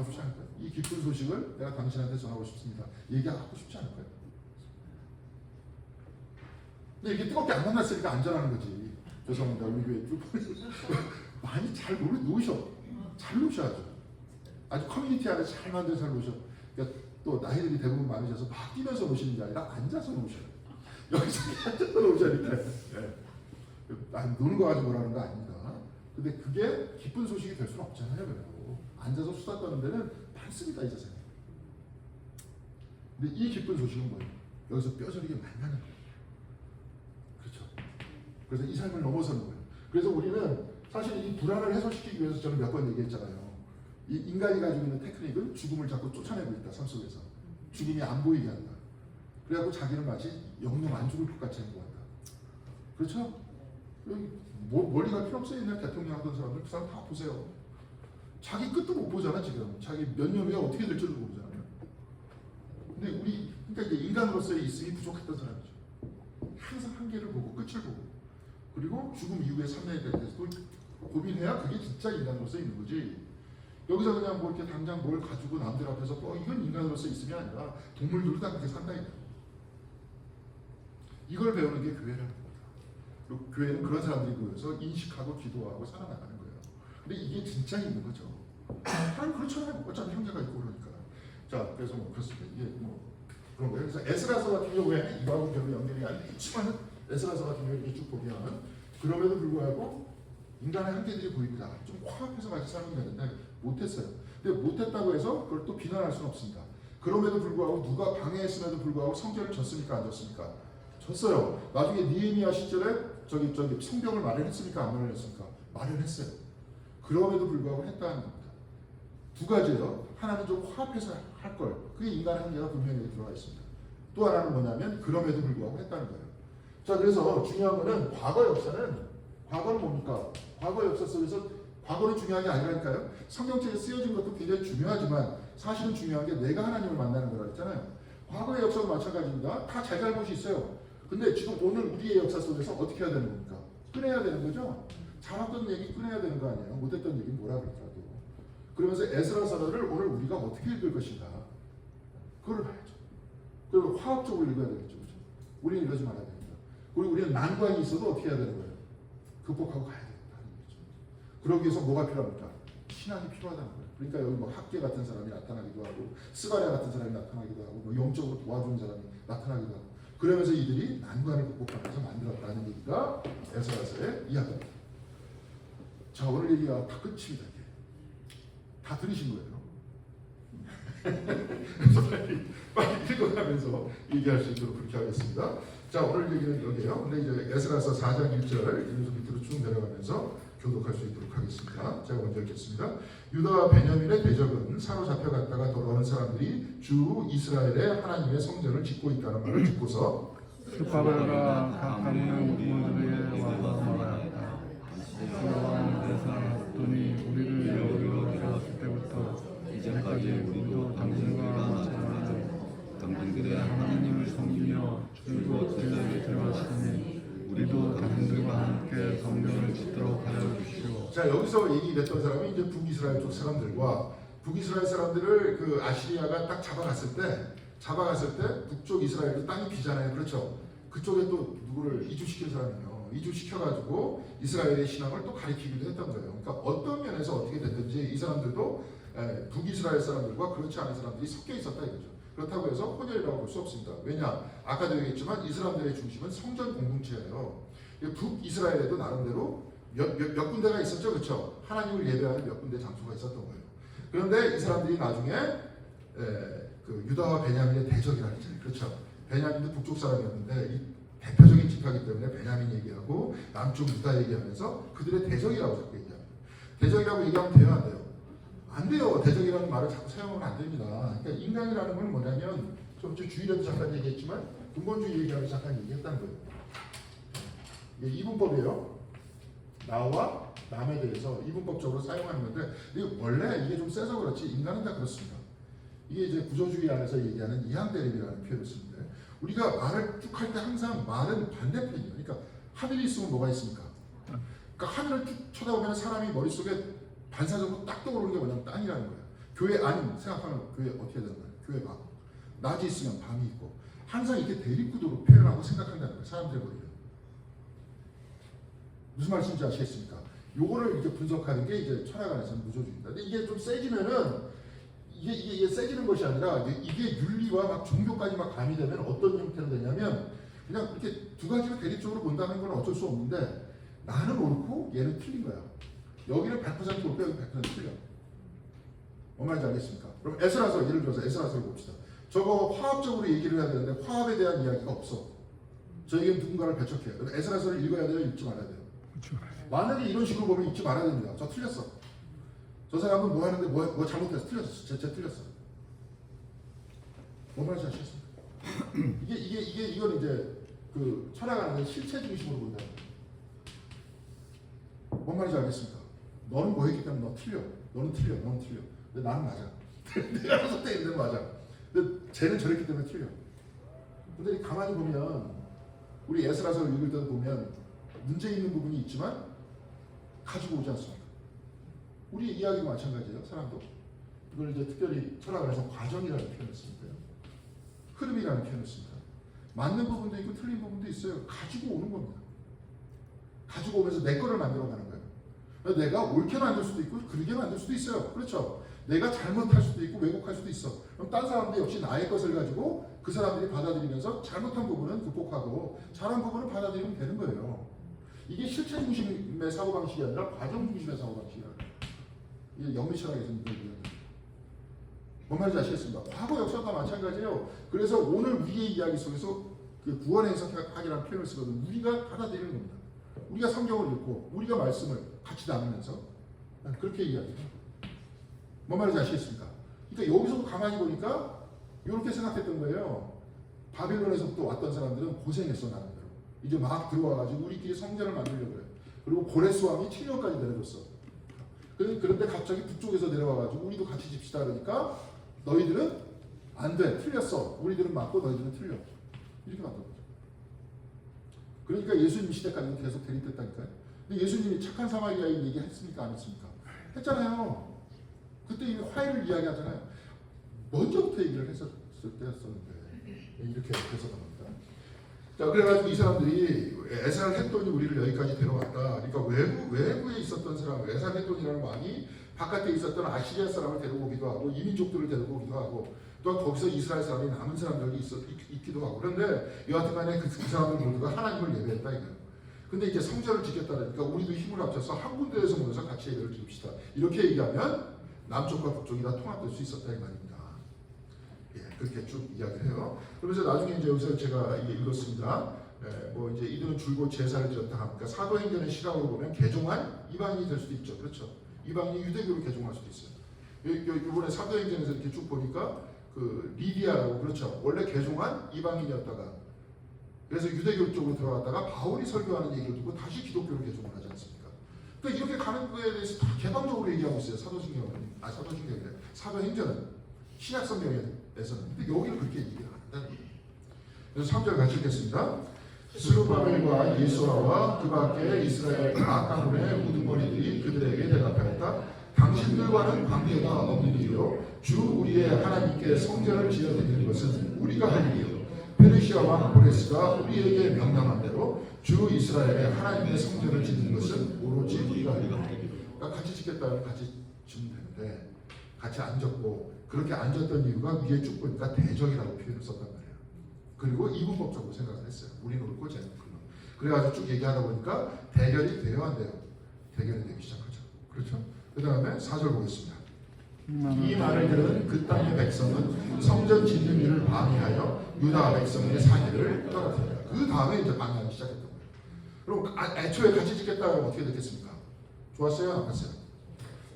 S1: 싶지 않을까요? 이 기쁜 소식을 내가 당신한테 전하고 싶습니다. 얘기하고 싶지 않을까요? 근데 이게 뜨겁게 안 만났으니까 안 전하는 거지. 죄송합니다. 우리 교회 쭉 많이 잘 놓으셔. 잘 놓으셔야죠. 아주 커뮤니티 안에 잘 만들어 잘 놓으셔. 그러니까 또 나이들이 대부분 많으셔서 막 뛰면서 놓으시는 게 아니라 앉아서 놓으셔요. 여기서 앉아서 놓으셔야니까. 네. 노는 거 가지고 뭐라는 거 아닙니다. 근데 그게 기쁜 소식이 될 수는 없잖아요. 그래도 앉아서 수다 떠는 데는 많습니다. 이 세상에. 근데 이 기쁜 소식은 뭐예요? 여기서 뼈저리게 만나는 거예요. 그렇죠. 그래서 이 삶을 넘어서는 거예요. 그래서 우리는 사실 이 불안을 해소시키기 위해서 저는 몇 번 얘기했잖아요. 이 인간이 가지고 있는 테크닉은 죽음을 자꾸 쫓아내고 있다. 삶 속에서. 죽음이 안 보이게 한다. 그래갖고 자기는 마치 영영 안 죽을 것 같이 행동한다. 그렇죠? 멀리 갈 필요 없어요. 옛날 대통령 하던 사람들 그 사람 다 보세요. 자기 끝도 못 보잖아. 지금 자기 몇 년 후에 어떻게 될지도 모르잖아요. 근데 그러니까 이제 인간으로서의 있음이 부족했던 사람이죠. 항상 한계를 보고 끝을 보고, 그리고 죽음 이후의 삶에 대해서도 고민해야 그게 진짜 인간으로서 있는 거지. 여기서 그냥 뭐 이렇게 당장 뭘 가지고 남들 앞에서 이건 인간으로서 있음이 아니라 동물들도 다 그렇게 산다 이거. 이걸 배우는 게 교회라는 겁니다. 그리고 교회는 그런 사람들이 모여서 인식하고 기도하고 살아나가는 거예요. 근데 이게 진짜 있는 거죠. 사람 그렇잖아요. 어차피 형제가 있고 그러니까. 자, 그래서 뭐 그렇습니다. 이게 뭐 그런 거예요. 그래서 에스라서 같은 경우에 이거하고 별로 연결이 안 되지만은 에스라서 같은 경우에 이렇게 쭉 보면 그럼에도 불구하고 인간의 한계들이 보입니다. 좀 화합해서 같이 살면 되는데 못했어요. 근데 못했다고 해서 그걸 또 비난할 수는 없습니다. 그럼에도 불구하고 누가 방해했음에도 불구하고 성전을 졌습니까? 안 졌습니까? 졌어요. 나중에 니에미야 시절에 저기 성벽을 마련했습니까? 안 마련했습니까? 마련했어요. 그럼에도 불구하고 했다는 겁니다. 두 가지예요. 하나는 좀 화합해서 할 걸. 그게 인간의 한계가 분명히 들어가 있습니다. 또 하나는 뭐냐면 그럼에도 불구하고 했다는 거예요. 자, 그래서 중요한 거는 과거는 뭡니까? 과거 역사 속에서 과거는 중요한 게 아니라니까요. 성경책에 쓰여진 것도 굉장히 중요하지만 사실은 중요한 게 내가 하나님을 만나는 거라 했잖아요. 과거의 역사도 마찬가지입니다. 다 잘잘못이 있어요. 근데 지금 오늘 우리의 역사 속에서 어떻게 해야 되는 겁니까? 꺼내야 되는 거죠. 잘했던 얘기 꺼내야 되는 거 아니에요. 못했던 얘기 뭐라 그러더라도. 그러면서 에스라서를 오늘 우리가 어떻게 읽을 것인가? 그걸 봐야죠. 그리고 화학적으로 읽어야 되겠죠. 그렇죠? 우리는 이러지 말아야 됩니다. 그리고 우리는 난관이 있어도 어떻게 해야 되는 거예요? 극복하고 가야 되겠다는 거죠. 그러기 위해서 뭐가 필요합니까? 신앙이 필요하다는 거예요. 그러니까 여기 뭐 학계 같은 사람이 나타나기도 하고 스가랴 같은 사람이 나타나기도 하고 뭐 영적으로 도와주는 사람이 나타나기도 하고 그러면서 이들이 난관을 극복하면서 만들었다는 얘기가 에스라서의 이야기입니다. 자, 오늘 얘기가 다 끝입니다. 이게. 다 들으신 거예요. 빨리 읽어가면서 얘기할 수 있도록 그렇게 하겠습니다. 자, 오늘 얘기는 여기에요. 근데 이제 에스라서 4장 1절 여기서 밑으로 쭉 내려가면서 교독할 수 있도록 하겠습니다. 제가 먼저 읽겠습니다. 유다와 베냐민의 대적은 사로잡혀갔다가 돌아오는 사람들이 주 이스라엘의 하나님의 성전을 짓고 있다는 말을 듣고서
S2: 스파벨과 가까운 부모들에게 와서 말하였다. 여호와께서 왔더니 우리를 여기로 세웠을 때부터 이제까지 우리도 당신과 마찬가지로 당신들의 하나님을 섬기며 주고 제자를 데려왔으니 우리도 당신들과 함께 성전을 짓도록 하여 주시오.
S1: 자, 여기서 얘기됐던 사람이 이제 북이스라엘 쪽 사람들과 북이스라엘 사람들을 그 아시리아가 딱 잡아갔을 때 북쪽 이스라엘도 땅이 비잖아요. 그렇죠? 그쪽에 또 누구를 이주시킨 사람이요. 이주시켜가지고 이스라엘의 신앙을 또 가리키기도 했던 거예요. 그러니까 어떤 면에서 어떻게 됐든지 이 사람들도 북이스라엘 사람들과 그렇지 않은 사람들이 섞여 있었다 이거죠. 그렇다고 해서 혼혈이라고 볼 수 없습니다. 왜냐? 아까도 얘기했지만 이 사람들의 중심은 성전 공동체예요. 북이스라엘에도 나름대로 몇 군데가 있었죠, 그렇죠? 하나님을 예배하는 몇 군데 장소가 있었던 거예요. 그런데 이 사람들이 나중에 그 유다와 베냐민의 대적이라 했잖아요, 그렇죠? 베냐민도 북쪽 사람이었는데 이 대표적인 지파이기 때문에 베냐민 얘기하고 남쪽 유다 얘기하면서 그들의 대적이라고 자꾸 얘기합니다. 대적이라고 얘기하면 돼요, 안 돼요? 안 돼요. 대적이라는 말을 자꾸 사용하면 안 됩니다. 그러니까 인간이라는 건 뭐냐면 좀 주일에도 잠깐 얘기했지만 근본주의 얘기하면서 잠깐 얘기했다는 거예요. 이게 이분법이에요. 나와 남에 대해서 이분법적으로 사용하는 건데 원래 이게 좀 세서 그렇지 인간은 다 그렇습니다. 이게 이제 구조주의 안에서 얘기하는 이항대립이라는 표현을 쓰는데 우리가 말을 쭉 할 때 항상 말은 반대편이에요. 그러니까 하늘이 있으면 뭐가 있습니까? 그러니까 하늘을 쭉 쳐다보면 사람이 머릿속에 반사적으로 딱 떠오르는 게 뭐냐면 땅이라는 거예요. 교회 안 생각하면 교회 어떻게 되는 거예요? 교회 밖. 낮이 있으면 밤이 있고 항상 이렇게 대립구도로 표현하고 생각한다는 거예요. 사람들의 머리를. 무슨 말씀인지 아시겠습니까? 요거를 이렇게 분석하는 게 이제 철학 안에서는 무조주의입니다. 근데 이게 좀 세지면은 이게 세지는 것이 아니라 이게 윤리와 막 종교까지 막 가미되면 어떤 형태로 되냐면 그냥 이렇게 두 가지를 대립적으로 본다는 건 어쩔 수 없는데 나는 옳고 얘는 틀린 거야. 여기는 100% 옳고 여기는 100% 틀려. 뭔 말인지 알겠습니까? 그럼 에스라서 예를 들어서 에스라서를 봅시다. 저거 화합적으로 얘기를 해야 되는데 화합에 대한 이야기가 없어. 저에게는 누군가를 배척해요. 그럼 에스라서를 읽어야 돼요? 읽지 말아야 돼요? 만약에 이런 식으로 보면 읽지 말아야 됩니다. 저 틀렸어. 저 사람은 뭐 하는데 뭐 잘못해서 틀렸어. 쟤 틀렸어. 뭔 말인지 아시겠습니까? 이건 이제 그 철학하는 실체 중심으로 본다는 거예요. 뭔 말인지 알겠습니까? 너는 뭐 했기 때문에 너 틀려. 너는 틀려. 너는 틀려. 근데 나는 맞아. 내가 선택했는데 맞아. 근데 쟤는 저랬기 때문에 틀려. 근데 가만히 보면 우리 에스라서를 읽을 때도 보면 문제 있는 부분이 있지만 가지고 오지 않습니까? 우리 이야기도 마찬가지예요. 사람도. 이걸 이제 특별히 철학에서 과정이라는 표현을 씁니다. 흐름이라는 표현을 씁니다. 맞는 부분도 있고 틀린 부분도 있어요. 가지고 오는 겁니다. 가지고 오면서 내 거를 만들어가는 거예요. 내가 옳게 만들 수도 있고 그르게 만들 수도 있어요. 그렇죠? 내가 잘못할 수도 있고 왜곡할 수도 있어. 그럼 딴 사람도 역시 나의 것을 가지고 그 사람들이 받아들이면서 잘못한 부분은 극복하고 잘한 부분은 받아들이면 되는 거예요. 이게 실체 중심의 사고방식이 아니라 과정 중심의 사고방식이에요. 이게 영미 철학에서 이걸 얘기합니다. 뭔 말인지 아시겠습니까? 과거 역사도 마찬가지예요. 그래서 오늘 우리의 이야기 속에서 그 구원의 해석학이라는 표현을 쓰거든요. 우리가 받아들이는 겁니다. 우리가 성경을 읽고 우리가 말씀을 같이 나누면서 그렇게 이야기해요. 뭔 말인지 아시겠습니까? 그러니까 여기서 가만히 보니까 이렇게 생각했던 거예요. 바빌론에서부터 왔던 사람들은 고생했어 나름대로. 이제 막 들어와가지고 우리끼리 성전을 만들려고 해요. 그리고 고레스 왕이 7년까지 내려줬어. 그런데 갑자기 북쪽에서 내려와가지고 우리도 같이 집시다 그러니까 너희들은 안 돼. 틀렸어. 우리들은 맞고 너희들은 틀려. 이렇게 만든 거죠. 그러니까 예수님 시대까지는 계속 대립됐다니까요. 근데 예수님이 착한 사마리아인 얘기 했습니까? 안 했습니까? 했잖아요. 그때 이미 화해를 이야기하잖아요. 먼저부터 얘기를 했었을 때였었는데 이렇게 해서 나옵니다. 자, 그래가지고 이 사람들이 에살 했더니 우리를 여기까지 데려왔다. 그러니까 외부에 있었던 사람, 에살 했더니라는 왕이 바깥에 있었던 아시리아 사람을 데려오기도 하고 이민족들을 데려오기도 하고 또 거기서 이스라엘 사람이 남은 사람들이 있기도 하고 그런데 여하튼간에 그 사람들 모두가 하나님을 예배했다 이거예요. 근데 이제 성전을 지켰다니까 우리도 힘을 합쳐서 한 군데에서 모여서 같이 예배를 드립시다. 이렇게 얘기하면 남쪽과 북쪽이 다 통합될 수 있었다 이 말입니다. 예, 그렇게 쭉 이야기를 해요. 그러면서 나중에 이제 여기서 제가 이게 읽었습니다. 뭐 이제 이들은 줄곧 제사를 지었다 하니까 사도행전의 시각으로 보면 개종한 이방인이 될 수도 있죠. 그렇죠? 이방인이 유대교로 개종할 수도 있어요. 이번에 사도행전에서 이렇게 쭉 보니까 그 리디아라고 그렇죠. 원래 개종한 이방인이었다가 그래서 유대교 쪽으로 들어갔다가 바울이 설교하는 얘기를 듣고 다시 기독교로 개종을 하지 않습니까? 그러니까 이렇게 가는 거에 대해서 다 개방적으로 얘기하고 있어요. 사도신경은 사도행전은 신약성경에서는 근데 여기는 그렇게 얘기를 안 한다는 거예요. 그래서 3절 같이 읽겠습니다. 스룹바벨과 예수아와 그 밖에 이스라엘 각 가문의 우두머리들이 그들에게 대답하였다. 당신들과는 관계가 없는 일이요 주 우리의 하나님께 성전을 지어드리는 것은 우리가 할 일이요 페르시아 왕 고레스가 우리에게 명령한 대로 주 이스라엘의 하나님의 성전을 짓는 것은 오로지 우리가 할 일이요. 그러니까 같이 짓겠다면 같이 짓면 되는데 같이 앉았고 그렇게 앉았던 이유가 위에 쭉 보니까 대적이라고 표현을 썼단 말이에요. 그리고 이분법적으로 생각을 했어요. 우리는 옳고 쟤는 틀려. 그래가지고 쭉 얘기하다 보니까 대결이 돼요 안 돼요? 대결이 되기 시작하죠. 그렇죠? 그 다음에 4절 보겠습니다. 이 말을 들은 그 땅의 백성은 성전 짓는 일을 방해하여 유다 백성의 사기를 떨어뜨립니다. 그 다음에 이제 방해하기 시작했던 거예요. 그럼 애초에 같이 짓겠다 하면 어떻게 됐겠습니까? 좋았어요? 나빴어요?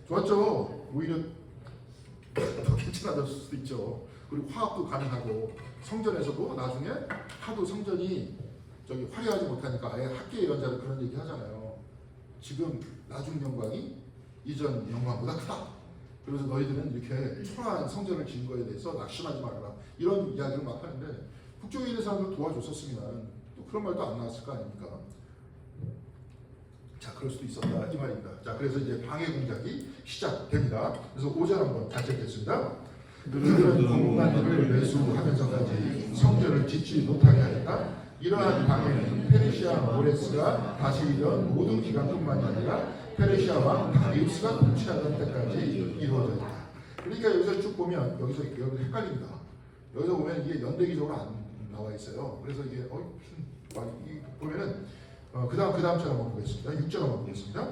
S1: 좋았죠. 오히려 더 괜찮아졌을 수도 있죠. 그리고 화합도 가능하고 성전에서도 나중에 하도 성전이 저기 화려하지 못하니까 아예 학계의 연자를 그런 얘기 하잖아요. 지금 나중 영광이 이전 영광보다 크다. 그래서 너희들은 이렇게 초라한 성전을 지은 거에 대해서 낙심하지 말아라. 이런 이야기를 막 하는데 북쪽에 있는 사람들 도와줬었으면 또 그런 말도 안 나왔을 거 아닙니까? 자, 그럴 수도 있었다 이 말입니다. 자, 그래서 이제 방해 공작이 시작됩니다. 그래서 5절 한번 같이 읽겠습니다. 그들은 건물만들을 매수하면서까지 성전을 짓지 못하게 하였다. 이러한 방해는 페르시아 모레스가 다스리던 모든 기간뿐만이 아니라 페르시아 왕 다리우스가 통치하던 때까지 이루어졌다. 그러니까 여기서 쭉 보면 여기서 헷갈립니다. 여기서 보면 이게 연대기적으로 안 나와 있어요. 그래서 이게 보면은 그다음처럼 한번 보겠습니다. 6절 한번 보겠습니다.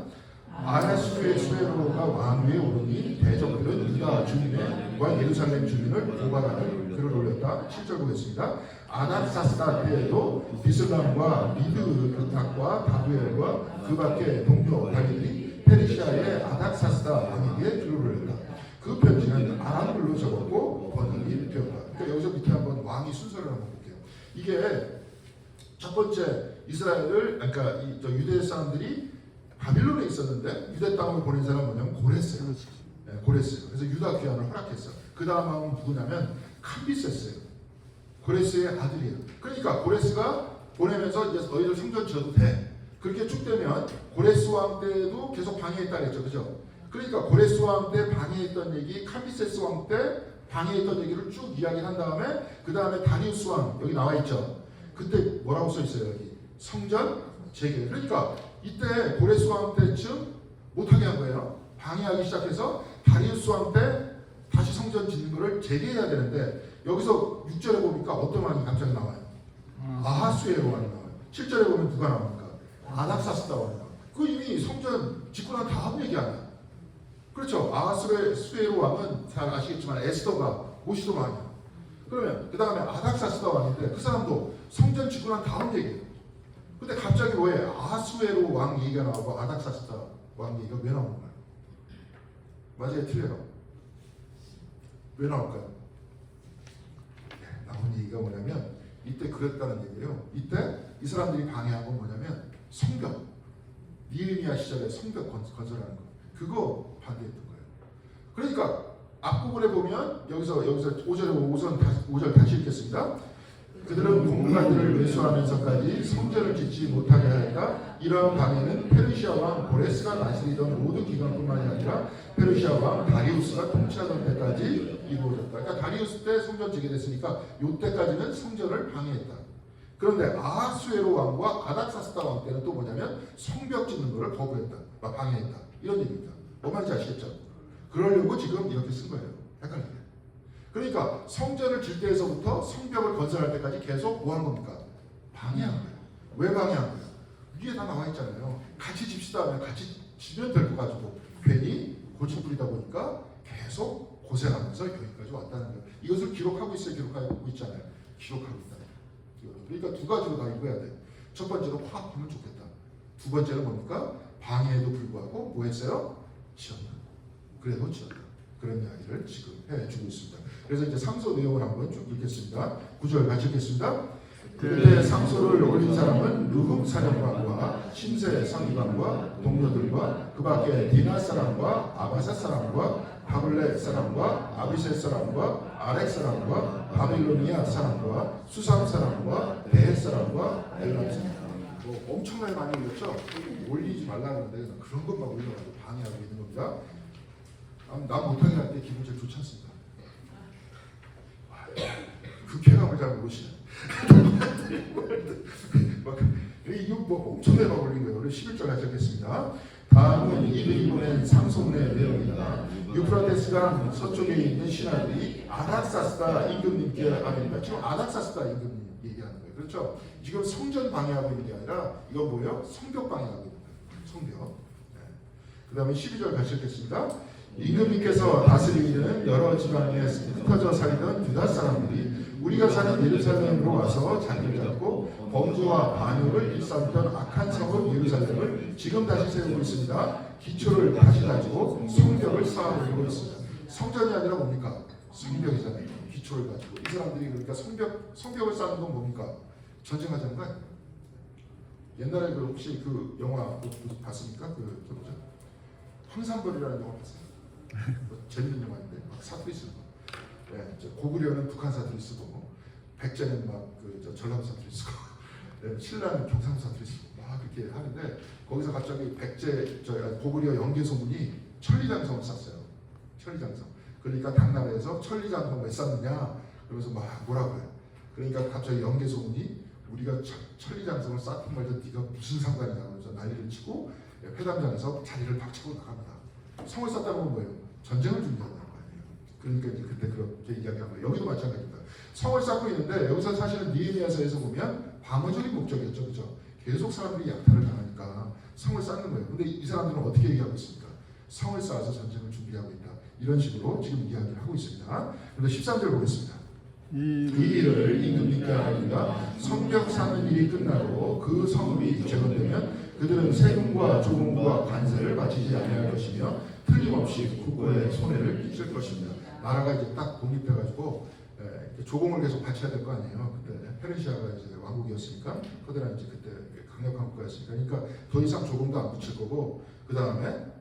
S1: 아하스의 수레로가 왕위에 오르니 대적들은 유다 주민과 예루살렘 주민을 고발하는 글을 올렸다. 7절 보겠습니다. 아닥사스다 때에도 비슬람과 미드르탁과 다부엘과 그 밖의 동료 다리들이 페르시아의 아닥사스다 왕에게 글을 올렸다. 그 편지는 아람글로 적었고 번역이 되었다. 그러니까 여기서 밑에 한번 왕의 순서를 한번 볼게요. 이게 첫 번째 이스라엘을 그러니까 유대 사람들이 바빌론에 있었는데 유대 땅을 보낸 사람은 뭐냐면 고레스예요. 네, 고레스. 그래서 유다 귀환을 허락했어. 그 다음은 누구냐면 캄비세스예요. 고레스의 아들이에요. 그러니까 고레스가 보내면서 이제 너희들 성전 지어도 돼. 그렇게 쭉 되면 고레스 왕 때도 계속 방해했다 그랬죠, 그죠? 그러니까 고레스 왕 때 방해했던 얘기, 캄비세스 왕 때 방해했던 얘기를 쭉 이야기한 다음에 그 다음에 다리우스 왕 여기 나와 있죠. 그때 뭐라고 써 있어요 여기? 성전 재개. 그러니까 이때 고레스 왕 때쯤 못하게 한 거예요. 방해하기 시작해서 다리우스 왕 때 다시 성전 짓는 거를 재개해야 되는데 여기서 6절에 보니까 어떤 왕이 갑자기 나와요? 아하수에로 왕이 나와요. 7절에 보면 누가 나옵니까? 아닥사스다 왕이 나와요. 그 이미 성전 짓고 난 다음 얘기 아니야. 그렇죠. 아하수에로 왕은 잘 아시겠지만 에스더가 모시던 왕이에요. 그러면 그 다음에 아닥사스다 왕인데 그 사람도 성전 짓고 난 다음 얘기예요. 근데 갑자기 왜 아하수에로 왕 얘기가 나오고 아닥사스다 왕 얘기가 왜 나오는 거예요? 맞아요, 틀려요. 왜 나올까요? 나온 얘기가 뭐냐면 이때 그랬다는 얘기예요. 이때 이 사람들이 방해한 건 뭐냐면 성벽, 니르미야 시절에 성벽 건설하는 거, 그거 반대했던 거예요. 그러니까 앞부분에 보면 여기서 5절 다시 읽겠습니다. 그들은 공간들을 매수하면서까지 성전을 짓지 못하게 하였다. 이러한 방해는 페르시아 왕 고레스가 다스리던 모든 기간뿐만이 아니라 페르시아 왕 다리우스가 통치하던 때까지 이루어졌다. 그러니까 다리우스 때 성전 짓게 됐으니까 이때까지는 성전을 방해했다. 그런데 아하수에로 왕과 아닥사스다 왕 때는 또 뭐냐면 성벽 짓는 것을 거부했다, 방해했다, 이런 얘기입니다. 뭔 말인지 아시겠죠? 그러려고 지금 이렇게 쓴 거예요. 헷갈리게. 그러니까 성전을 질 때에서부터 성벽을 건설할 때까지 계속 뭐 한 겁니까? 방해한 거예요. 왜 방해한 거예요? 위에 다 나와 있잖아요. 같이 집시다 하면 같이 지면 될 거 가지고 괜히 고집 부리다 보니까 계속 고생하면서 여기까지 왔다는 거예요. 이것을 기록하고 기록하고 있잖아요. 기록하고 있다. 그러니까 두 가지로 다 읽어야 돼. 첫 번째로 화합하면 좋겠다. 두 번째는 뭡니까? 방해에도 불구하고 뭐 했어요? 지었다. 그래도 지었다. 그런 이야기를 지금 해주고 있습니다. 그래서 이제 상소 내용을 한번 쭉 읽겠습니다. 9절 같이 읽겠습니다. 그때 상소를 올린 사람은 르훔 사령관과 심세 상관과 동료들과 그 밖에 디나 사람과 아바사 사람과 바블레 사람과 아비셋 사람과 아렉 사람과 바빌로니아 사람과 수삼 사람과 대헷 사람과 엘람 사람. 뭐 엄청나게 많이 올렸죠. 올리지 말라는데 그런 것만 올려가지고 방해하고 있는 겁니다. 남 못하게 할 때 기분 제일 좋지 않습니다. 그 쾌감을 잘 모르시네. 이거 뭐 엄청나게 막 올린 거예요. 우리 11절 같이 읽겠습니다. 다음은 이들이 보낸 상속의 내용이다. 유프라테스강 서쪽에 있는 신하들이 아닥사스다 임금님께 아닙니다. 지금 아닥사스다 임금님 얘기하는 거예요. 그렇죠? 지금 성전 방해하고 있는 게 아니라 이건 뭐예요? 성벽 방해하고 있는 거예요. 성벽. 네. 그 다음에 12절 같이 읽겠습니다. 임금님께서 다스리는 여러 지방에 흩어져 살던 유다 사람들이 우리가 사는 예루살렘으로 와서 자리를 잡고 범죄와 반역을 일삼던 악한 성읍 예루살렘을 지금 다시 세우고 있습니다. 기초를 다시 가지고 성벽을 쌓아올리고 있습니다. 성전이 아니라 뭡니까? 성벽이잖아요. 기초를 가지고 이 사람들이 그러니까 성벽을 쌓는 건 뭡니까? 전쟁하자는 거 아니에요? 옛날에 그 혹시 그 영화 봤습니까? 그 뭐죠? 황산벌이라는 영화 봤어요. 재밌는 영화인데 막 사투리 쓰는 거. 예, 고구려는 북한 사투리 쓰고 백제는 막그 전라도 사투리 쓰고 예, 신라는 경상도 사투리 쓰고 막 그렇게 하는데 거기서 갑자기 고구려 연개소문이 천리장성을 쌌어요. 천리장성. 그러니까 당나라에서 천리장성 왜 쌌느냐 그러면서 막 뭐라고 해요. 그러니까 갑자기 연개소문이 우리가 천리장성을 쌓든 말든 네가 무슨 상관이냐 하면서 난리를 치고 회담장에서 자리를 박차고 나갑니다. 성을 쌓다는 건 뭐예요? 전쟁을 준비한다는 거 아니에요. 그러니까 이제 그때 그렇게 이야기한 거예요. 여기도 마찬가지입니다. 성을 쌓고 있는데 여기서 사실은 느헤미야서에서 보면 방어적인 목적이었죠. 그죠? 계속 사람들이 약탈을 당하니까 성을 쌓는 거예요. 근데 이 사람들은 어떻게 얘기하고 있습니까? 성을 쌓아서 전쟁을 준비하고 있다. 이런 식으로 지금 이야기를 하고 있습니다. 그런데 13절 보겠습니다. 이 일을 임금님께 하리라. 성벽 쌓는 일이 끝나고 그 성읍이 재건되면 그들은 세금과 조공과 관세를 바치지 아니할 것이며 틀림없이 국고에 손해를 끼칠 것입니다. 나라가 이제 딱 독립해가지고 조공을 계속 바쳐야 될 거 아니에요. 그때 페르시아가 이제 왕국이었으니까 커다란 이제 그때 강력한 국가였으니까 그러니까 더 이상 조공도 안 붙일 거고 그 다음에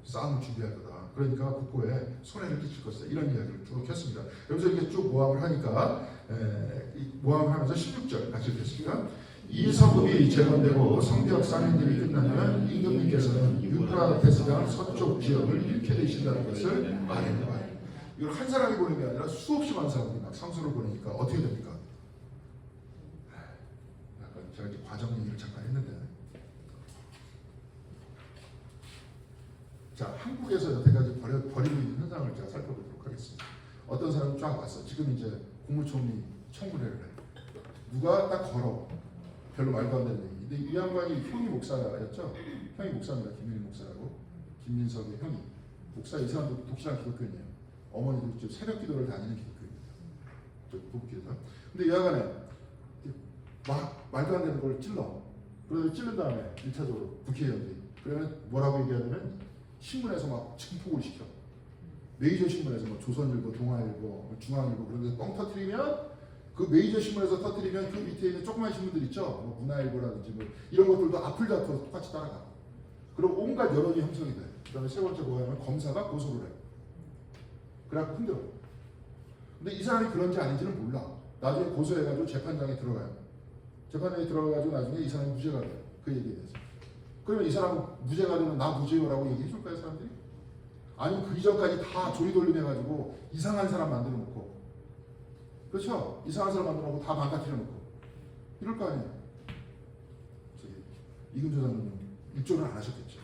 S1: 싸움을 준비할 거다. 그러니까 국고에 손해를 끼칠 것이다. 이런 이야기를 쭉 했습니다. 여기서 이렇게 쭉 모함을 하니까 모함을 하면서 16절 같이 읽겠습니다. 이 성읍이 재건되고 성벽 쌓는 일이 끝나면 임금님께서는 유프라테스강 서쪽 지역을 잃게 되신다는 것을 말하는 거예요. 이걸 한 사람이 보는 게 아니라 수없이 많은 사람들이 막 상소를 보내니까 어떻게 됩니까? 약간 제가 이제 과정 얘기를 잠깐 했는데 자, 한국에서 여태까지 버리고 있는 현상을 제가 살펴보도록 하겠습니다. 어떤 사람이 쫙 왔어. 지금 이제 국무총리 청문회를 해. 누가 딱 걸어. 별로 말도 안 되는 얘기. 근데 이 양반이 형이 목사였죠. 형이 목사입니다. 김민희 목사라고. 김민석의 형이. 목사 이 사람도 독실한 기독교인이에요. 어머니도 좀 새벽 기도를 다니는 기독교인입니다. 부부기도다. 근데 이 양반에 막 말도 안 되는 걸 찔러. 그래서 찔른 다음에 1차적으로 국회의원들이. 그러면 뭐라고 얘기하냐면 신문에서 막 증폭을 시켜. 메이저 신문에서 뭐 조선일보, 동아일보, 뭐 중앙일보 그런 데서 뻥 터뜨리면 그 메이저 신문에서 터뜨리면 그 밑에 있는 조그만 신문들 있죠. 뭐 문화일보라든지 뭐 이런 것들도 앞을 다퉈서 똑같이 따라가. 그럼 온갖 여론이 형성이 돼. 그 다음에 세 번째 뭐냐면 검사가 고소를 해. 그래갖고 흔들어. 근데 이 사람이 그런지 아닌지는 몰라. 나중에 고소해가지고 재판장에 들어가요. 재판장에 들어가가지고 나중에 이 사람이 무죄가 돼요. 그 얘기에 대해서. 그러면 이 사람은 무죄가 되면 나 무죄요라고 얘기해 줄까요, 사람들이? 아니면 그 이전까지 다 조리돌림해가지고 이상한 사람 만들어 놓고, 그렇죠? 이상한 사람 만들어 놓고 다 망가뜨려 놓고 이럴 거 아니에요. 저기 이근조 장군님 일조는 안 하셨겠죠.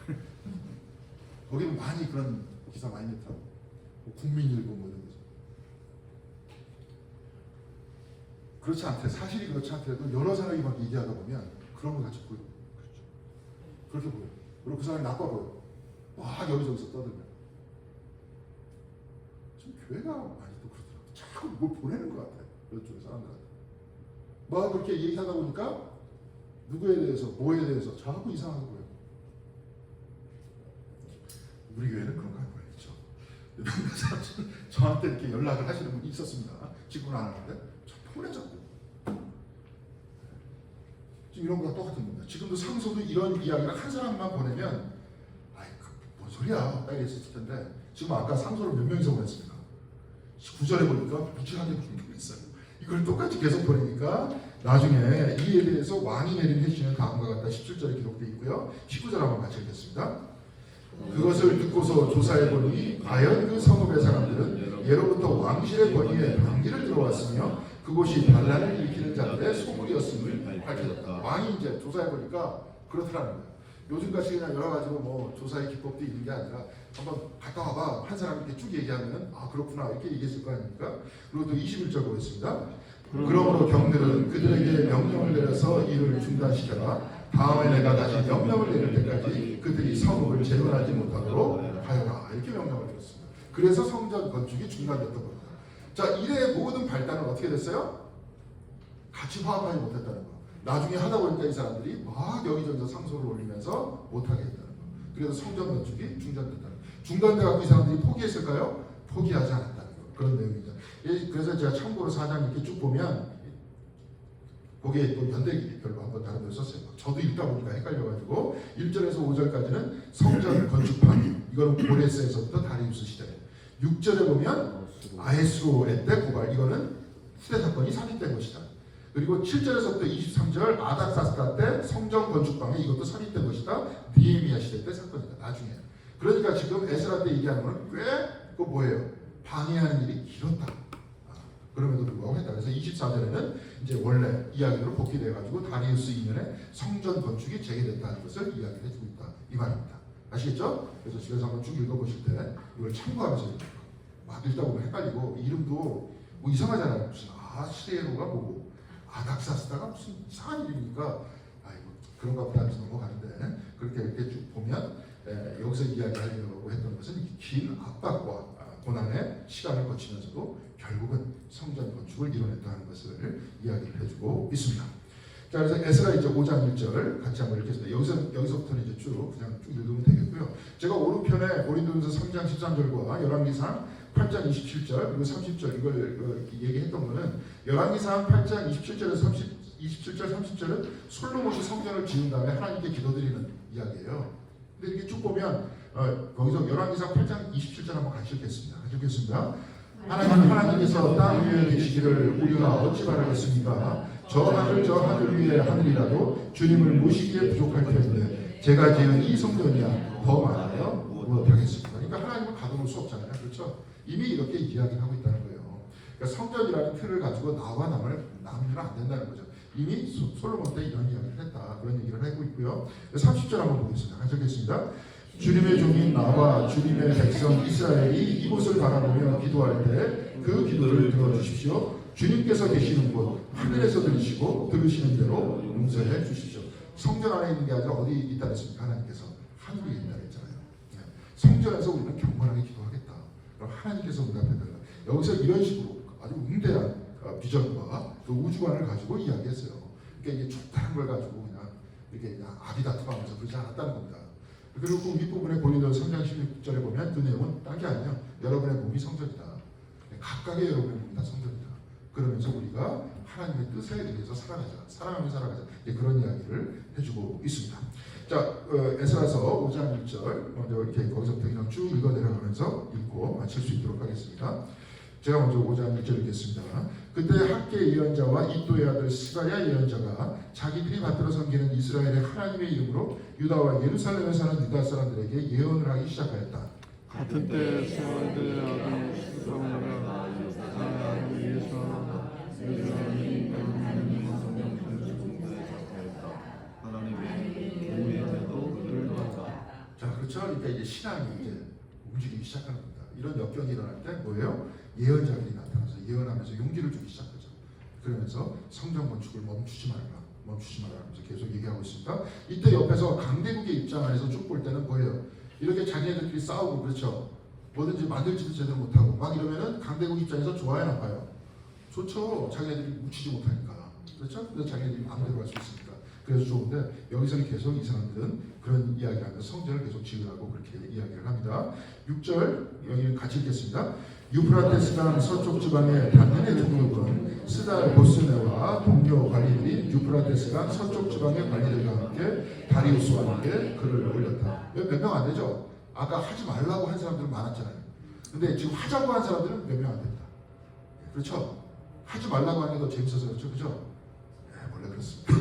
S1: 거기는 많이 그런 기사 많이 냈다고. 뭐 국민일보 뭐 이런 데서. 그렇지 않대. 사실이 그렇지 않더라도 여러 사람이 막 얘기하다 보면 그런 거 같이 보여. 그렇게 보여. 그리고 그 사람이 나빠 보여. 막 여기저기서 떠들면. 지금 교회가 많이 또 그렇더라고. 자꾸 뭘 보내는 것 같아. 이쪽에 사람들한테. 막 그렇게 얘기하다 보니까 누구에 대해서, 뭐에 대해서 자꾸 이상하게 보여. 우리 교회는 그런 거 안 보여있죠. 저한테 이렇게 연락을 하시는 분이 있었습니다. 지금은 안 하는데. 저 폰해졌고. 지금 이런 거랑 똑같은 겁니다. 지금도 상소도 이런 이야기를 한 사람만 보내면 아이 뭔 소리야 딱 이랬을 텐데 지금 아까 상소를 몇 명이서 보냈습니까? 9절에 보니까 무지하게 분명했어요. 이걸 똑같이 계속 보내니까 나중에 이에 대해서 왕이 내린 회신은 다음과 같다 17절에 기록되어 있고요. 19절 한번 같이 읽겠습니다. 그것을 듣고서 조사해보니 과연 그 성읍의 사람들은 예로부터 왕실의 권위에 반기를 들어왔으며 그곳이 반란을 일으키는 자들의 소굴이었음을 밝혀졌다. 왕이 이제 조사해보니까 그렇더라는 거예요. 요즘같이 그냥 여러 가지로 뭐 조사의 기법도 있는 게 아니라 한번 갔다 와봐 한 사람이 이렇게 쭉 얘기하면 아 그렇구나 이렇게 얘기했을 거 아닙니까? 그리고 또 21절 보겠습니다. 그러므로 경들은 그들에게 명령을 내려서 일을 중단시켜라. 다음에 내가 다시 명령을 내릴 때까지 그들이 성읍을 재건하지 못하도록 하여라. 이렇게 명령을 드렸습니다. 그래서 성전 건축이 중단됐던 겁니다. 자, 이래 모든 발단은 어떻게 됐어요? 같이 화합하지 못했다는 거. 나중에 하다 보니까 이 사람들이 막 여기저기서 상소를 올리면서 못하게 했다는 거. 그래서 성전 건축이 중단됐다는 거. 중단돼갖고 이 사람들이 포기했을까요? 포기하지 않았다는 거. 그런 내용이죠. 그래서 제가 참고로 4장 이렇게 쭉 보면 거기에 또 연대기별로 한번 다른 걸 썼어요. 저도 읽다 보니까 헷갈려가지고 1절에서 5절까지는 성전 건축판, 이거는 고레스에서부터 다리우스 시대. 6절에 보면 아헤스로에 때 고발, 이거는 후대 사건이 살인된 것이다. 그리고 7절에서부터 23절 아닥사스다 때 성전 건축방에 이것도 살인된 것이다. 느헤미야 시대 때 사건이다. 나중에. 그러니까 지금 에스라 때 얘기하는 거는 꽤 그 뭐예요? 방해하는 일이 길었다. 그럼에도 불구하고 했다. 그래서 24절에는 이제 원래 이야기로 복귀돼가지고 다리우스 2년에 성전 건축이 재개됐다는 것을 이야기를 해주고 있다. 이 말입니다. 아시겠죠? 그래서 집에서 한번 쭉 읽어보실 때 이걸 참고하면서 막 읽다 보면 헷갈리고 이름도 뭐 이상하잖아요. 무슨 시레로가 뭐고 아닥사스다가 무슨 이상한 이름이니까 아이고 그런가 보다 하면서 넘어가는데 그렇게 이렇게 쭉 보면 여기서 이야기하려고 했던 것은 긴 압박과 고난의 시간을 거치면서도 결국은 성전 건축을 이뤄냈다는 것을 이야기를 해주고 있습니다. 자, 그래서 에스라 이제 5장 1절 같이 한번 읽겠습니다. 여기서부터는 이제 그냥 쭉 읽으면 되겠고요. 제가 오른편에 고린도전서 3장 13절과 열왕기상 8장 27절 그리고 30절 이걸 얘기했던 거는 열왕기상 8장 27절에서 27절 30절은 솔로몬이 성전을 지은 다음에 하나님께 기도드리는 이야기예요. 근데 이렇게 쭉 보면 거기서 열왕기상 8장 27절 한번 같이 읽겠습니다. 같이 읽겠습니다. 하나님께서 땅 위에 계시기를 우리가 어찌 바라겠습니까? 저 하늘 위에 하늘이라도 주님을 모시기에 부족할 텐데 제가 지은 이 성전이야 더 많아요 무엇하겠습니까? 그러니까 하나님은 가둬놓을 수 없잖아요. 그렇죠? 이미 이렇게 이야기하고 있다는 거예요. 그러니까 성전이라는 틀을 가지고 나와 나면 안 된다는 거죠. 이미 솔로몬 때 이런 이야기를 했다. 그런 얘기를 하고 있고요. 30절 한번 보겠습니다. 같이 읽겠습니다. 주님의 종인 나와 주님의 백성 이스라엘이 이곳을 바라보며 기도할 때 그 기도를 들어주십시오. 주님께서 계시는 곳 하늘에서 들으시고 들으시는 대로 용서해 주십시오. 성전 안에 있는 게 아니라 어디 있다 그랬습니까? 하나님께서 하늘에 있다 그랬잖아요. 성전에서 우리는 경건하게 기도하겠다. 그럼 하나님께서 우리 앞에 들어가. 여기서 이런 식으로 아주 웅대한 비전과 그 우주관을 가지고 이야기했어요. 그러니까 이게 좋다는 걸 가지고 그냥 이렇게 그냥 아비다툼하면서 그러지 않았다는 겁니다. 그리고 그 윗부분에 고린도서 3장 16절에 보면 그 내용은 딴 게 아니에요. 여러분의 몸이 성전이다. 각각의 여러분의 몸이 다 성전이다. 그러면서 우리가 하나님의 뜻에 의해서 살아가자. 사랑하며 살아가자. 그런 이야기를 해주고 있습니다. 자, 에스라서 5장 1절 먼저 이렇게 거기서부터 그냥 쭉 읽어 내려가면서 읽고 마칠 수 있도록 하겠습니다. 제가 먼저 5장 1절 읽겠습니다. 그때 학계 예언자와 이도의 아들 스가랴 예언자가 자기들이 받들어 섬기는 이스라엘의 하나님의 이름으로 유다와 예루살렘에 사는 유다 사람들에게 예언을 하기 시작하였다.
S2: 같은 때 스가랴의 아들 스가랴가 나를 위해서 예루살렘이 성전 건축 공부에 시작하였다. 하나님의 우리에게도 그들을 도왔다.
S1: 자, 그렇죠. 그러니까 이제 신앙이 이제 움직이기 시작하는 겁니다. 이런 역경이 일어날 때 뭐예요? 예언자들이 나타나서 예언하면서 용기를 주기 시작하죠. 그러면서 성전 건축을 멈추지 말라 하면서 계속 얘기하고 있습니다. 이때 옆에서 강대국의 입장 안에서 쭉 볼 때는 뭐예요? 이렇게 자기네들끼리 싸우고 그렇죠. 뭐든지 만들지도 제대로 못하고 막 이러면은 강대국 입장에서 좋아요 나빠요? 좋죠. 자기네들이 묻히지 못하니까. 그렇죠? 그래서 자기네들이 마음대로 할 수 있으니까. 그래서 좋은데 여기서는 계속 이 사람들은 그런 이야기를 하면서 성전을 계속 지으라고 그렇게 이야기를 합니다. 6절 여기 같이 읽겠습니다. 유프라테스강 서쪽 지방의 단민의 등록은 스달 보스네와 동료 관리들이 유프라테스강 서쪽 지방의 관리들과 함께 다리우스와 함께 글을 올렸다. 몇 명 안 되죠? 아까 하지 말라고 한 사람들은 많았잖아요. 근데 지금 하자고 한 사람들은 몇 명 안 된다. 그렇죠? 하지 말라고 하는 게 더 재밌어서 그렇죠? 그죠? 네, 원래 그렇습니다.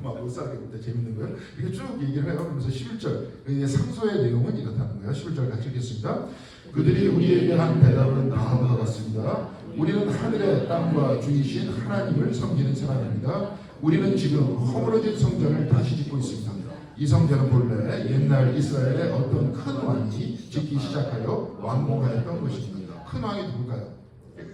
S1: 막 못 살게 볼 때 재밌는 거예요. 이렇게 쭉 얘기를 해요. 그러면서 11절 상소의 내용은 이렇다는 거예요. 11절 같이 읽겠습니다. 그들이 우리에게 한 대답은 다음과 같습니다. 우리는 하늘의 땅과 주이신 하나님을 섬기는 사람입니다. 우리는 지금 허물어진 성전을 다시 짓고 있습니다. 이 성전은 본래 옛날 이스라엘의 어떤 큰 왕이 짓기 시작하여 완공하였던 것입니다. 큰 왕이 누굴까요?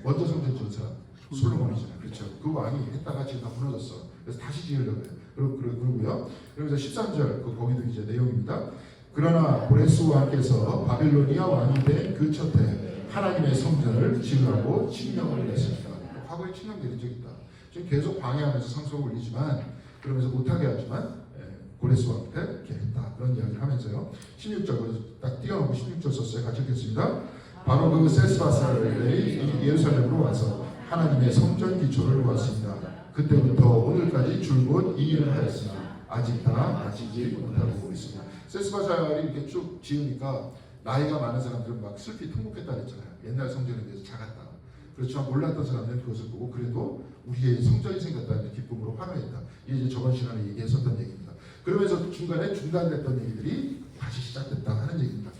S1: 먼저 성전 지은 사람 솔로몬이잖아요. 그렇죠? 그 왕이 했다가 지금 다 무너졌어. 그래서 다시 지으려고 해요. 그러고요. 그러면서 13절 거기도 이제 내용입니다. 그러나 고레스 왕께서 바빌로니아 왕이 된 그 첫해 하나님의 성전을 지으라고 칙령을 냈습니다. 과거에 칙령 내린 적이 있다. 지금 계속 방해하면서 상소를 올리지만 그러면서 못하게 하지만 고레스 왕 때 이렇게 했다. 그런 이야기를 하면서요. 16절 딱 띄워놓고 16절 썼어요. 같이 읽겠습니다. 바로 그 세스바사르의 예루살렘으로 와서 하나님의 성전 기초를 놓았습니다. 그때부터 오늘까지 줄곧 이 일을 하였으나 아직 다 마치지 못하고 있습니다. 세스바사르이 이렇게 쭉 지으니까 나이가 많은 사람들은 막 슬피 통곡했다 그랬잖아요. 옛날 성전에 대해서 작았다. 그렇지만 몰랐던 사람들은 그것을 보고 그래도 우리의 성전이 생겼다는 기쁨으로 환호했다. 이게 이제 저번 시간에 얘기했었던 얘기입니다. 그러면서 중간에 중단됐던 얘기들이 다시 시작됐다 하는 얘기입니다.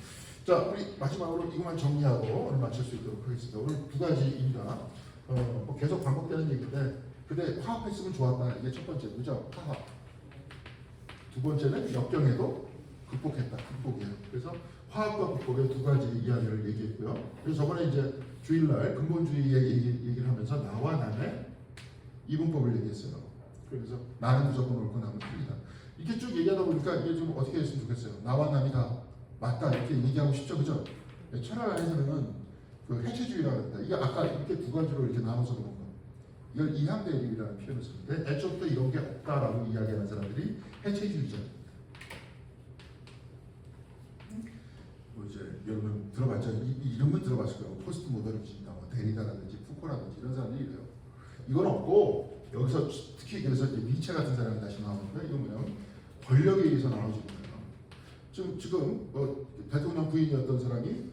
S1: 자, 우리 마지막으로 이것만 정리하고 오늘 마칠 수 있도록 하겠습니다. 오늘 두 가지입니다. 뭐 계속 반복되는 얘기인데, 근데 화합했으면 좋았다. 이게 첫 번째, 그죠? 화합. 두 번째는 역경에도 극복했다. 극복이에요. 그래서 화합과 극복의 두 가지 이야기를 얘기했고요. 그래서 저번에 이제 주일날 근본주의 얘기를 하면서 나와 남의 이분법을 얘기했어요. 그래서 나는 무조건 옳고 남은 틀리다. 이렇게 쭉 얘기하다 보니까 이게 좀 어떻게 했으면 좋겠어요. 나와 남이 다 맞다 이렇게 얘기하고 싶죠, 그죠? 철학 안에서는 그 해체주의라고 합니다. 이게 아까 이렇게 두 가지로 이렇게 나눠서 보는 거. 이걸 이항대립이라는 표현을 쓰는데 애초부터 이런 게 없다라고 이야기하는 사람들이 해체주의자입니다. 뭐 이제 여러분 들어봤죠? 이 이름은 들어봤을 거예요. 포스트 모더니즘이나 뭐 데리다라든지 푸코라든지 이런 사람들이 이래요. 이건 없고 여기서 특히 그래서 이제 니체 같은 사람이 다시 나오는데 이건 뭐냐면 권력에 의해서 나오지 거예요. 지금 대통령 부인이었던 사람이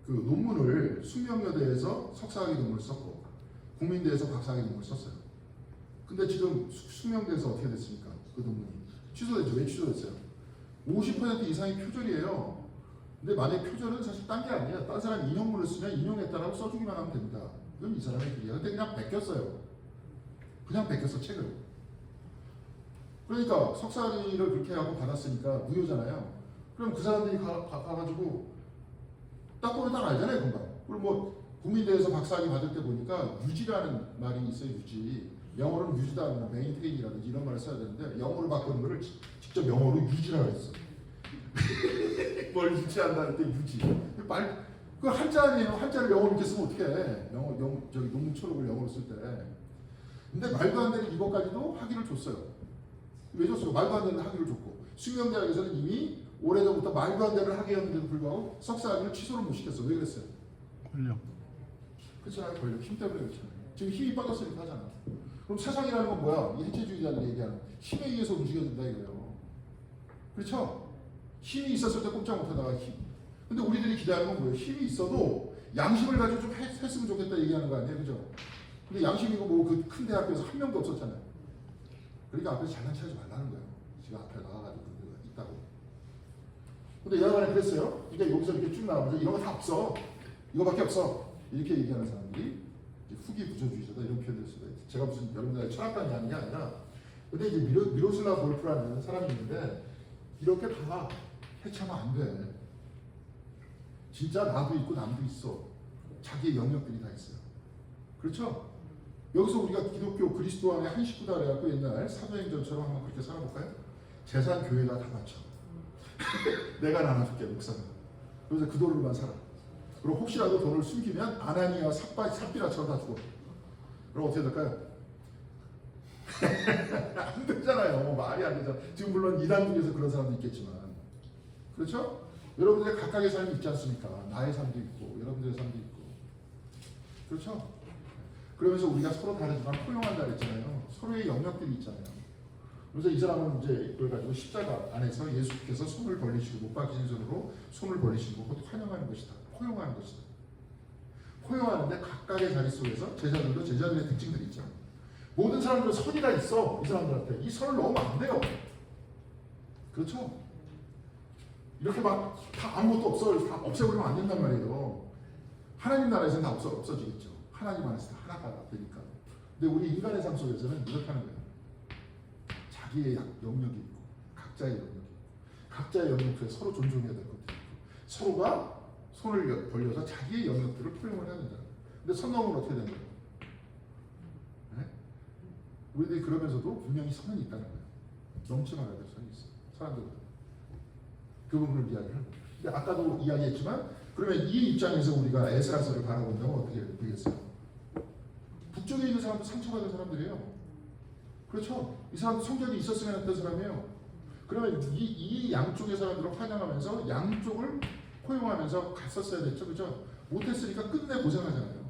S1: 그 논문을 숙명여대에서 석사학위 논문을 썼고 국민대에서 박사학위 논문을 썼어요. 근데 지금 숙명대에서 어떻게 됐습니까? 그 논문이 취소됐죠. 왜 취소됐어요? 50% 이상이 표절이에요. 근데 만약 표절은 사실 딴 게 아니에요. 딴 사람이 인용문을 쓰면 인용했다라고 써주기만 하면 됩니다. 그건 이 사람의 길이에요. 근데 그냥 베꼈어요. 그냥 베꼈어, 책을. 그러니까 석사학위를 그렇게 하고 받았으니까 무효잖아요. 그럼 그 사람들이 가가지고 딱 보면 딱 알잖아요, 금방. 그리고 뭐 국민대에서 박사학위 받을 때 보니까 유지라는 말이 있어요, 유지. 영어로는 유지다, 뭐 메인테인이라든지 이런 말을 써야 되는데 영어로 바꾸는 거를 직접 영어로 유지라고 했어. 뭘 유지한다는 때 유지. 그 한자네요. 한자를 영어로 이렇게 쓰면 어떡해. 저기 논문 초록을 영어로 쓸 때. 근데 말도 안 되는 이것까지도 학위를 줬어요. 왜 줬어요? 말도 안 되는 학위를 줬고. 숙명대학에서는 이미 오래전부터 말도 안 되는 학위였는데도 불구하고 석사학위를 취소를 못 시켰어. 왜 그랬어요?
S2: 권력.
S1: 그렇잖아요. 권력. 힘 때문에 그렇잖아요. 지금 힘이 빠졌으니까 하잖아. 그럼 세상이라는 건 뭐야? 이 해체주의자들이 얘기하는 힘에 의해서 움직여진다 이거예요. 그렇죠? 힘이 있었을 때 꼼짝 못하다가 힘. 근데 우리들이 기대하는 건 뭐예요? 힘이 있어도 양심을 가지고 좀 했으면 좋겠다 얘기하는 거 아니에요? 그죠? 근데 양심이고 뭐 그 큰 대학교에서 한 명도 없었잖아요. 그러니까 앞에서 잘난 체하지 말라는 거예요. 지금 앞에 나와가지고 있다고. 근데 여하간에 그랬어요. 그러니까 여기서 이렇게 쭉 나오면서 이런 거 다 없어. 이거밖에 없어. 이렇게 얘기하는 사람들이 후기 구조주의자다 이런 표현을 쓰다. 제가 무슨 여러분들 철학관이 하는 게 아니라 근데 이제 미로슬라 볼프라는 사람이 있는데 이렇게 다 해체하면 안 돼. 진짜 나도 있고 남도 있어. 자기의 영역들이 다 있어요. 그렇죠? 여기서 우리가 기독교 그리스도 안에 한 식구다 그래갖고 옛날 사도행전처럼 한번 그렇게 살아볼까요? 재산 교회가 다 바쳐. 내가 나눠줄게 목사가. 그래서 그 돈으로만 살아. 그리고 혹시라도 돈을 숨기면 아나니아 삽비라처럼 다 죽어. 그럼 어떻게 될까요? 안 되잖아요. 말이 안 되잖아. 지금 물론 이단 중에서 그런 사람도 있겠지만 그렇죠? 여러분들의 각각의 삶이 있지 않습니까? 나의 삶도 있고 여러분들의 삶도 있고 그렇죠? 그러면서 우리가 서로 다르지만 포용한다 그랬잖아요. 서로의 영역들이 있잖아요. 그래서 이 사람은 이제 이걸 가지고 십자가 안에서 예수께서 손을 벌리시고 못 박히신 손으로 손을 벌리시고 그것도 환영하는 것이다. 포용하는 것이다. 포용하는데 각각의 자리 속에서 제자들도 제자들의 특징들이 있죠. 모든 사람들은 선이 다 있어. 이 사람들한테 이 선을 넣으면 안 돼요. 그렇죠? 이렇게 막 다 아무것도 없어 다 없애버리면 안 된단 말이에요. 하나님 나라에서는 다 없어지겠죠. 하나님 안에서 다 하나가 되니까. 근데 우리 인간의 삶 속에서는 이렇게 하는 거예요. 자기의 영역이 있고 각자의 영역이 있고 각자의 영역 속에 서로 존중해야 될 것도 있고 서로가 손을 벌려서 자기의 영역들을 포용을 해야 된다. 근데 선 넘으면 어떻게 되는 거예요? 네? 우리들이 그러면서도 분명히 선은 있다는 거예요. 넘쳐나갈 가능성이 있어요. 사람들 그 부분을 이야기를 합니다. 근데 아까도 이야기했지만 그러면 이 입장에서 우리가 에스라서를 바라본다면 어떻게 되겠어요? 북쪽에 있는 사람도 상처받은 사람들이에요. 그렇죠? 이 사람도 성전이 있었으면 했던 사람이에요. 그러면 이 양쪽의 사람들을 환영하면서 양쪽을 포용하면서 갔었어야 됐죠. 그렇죠? 못했으니까 끝내 고생하잖아요.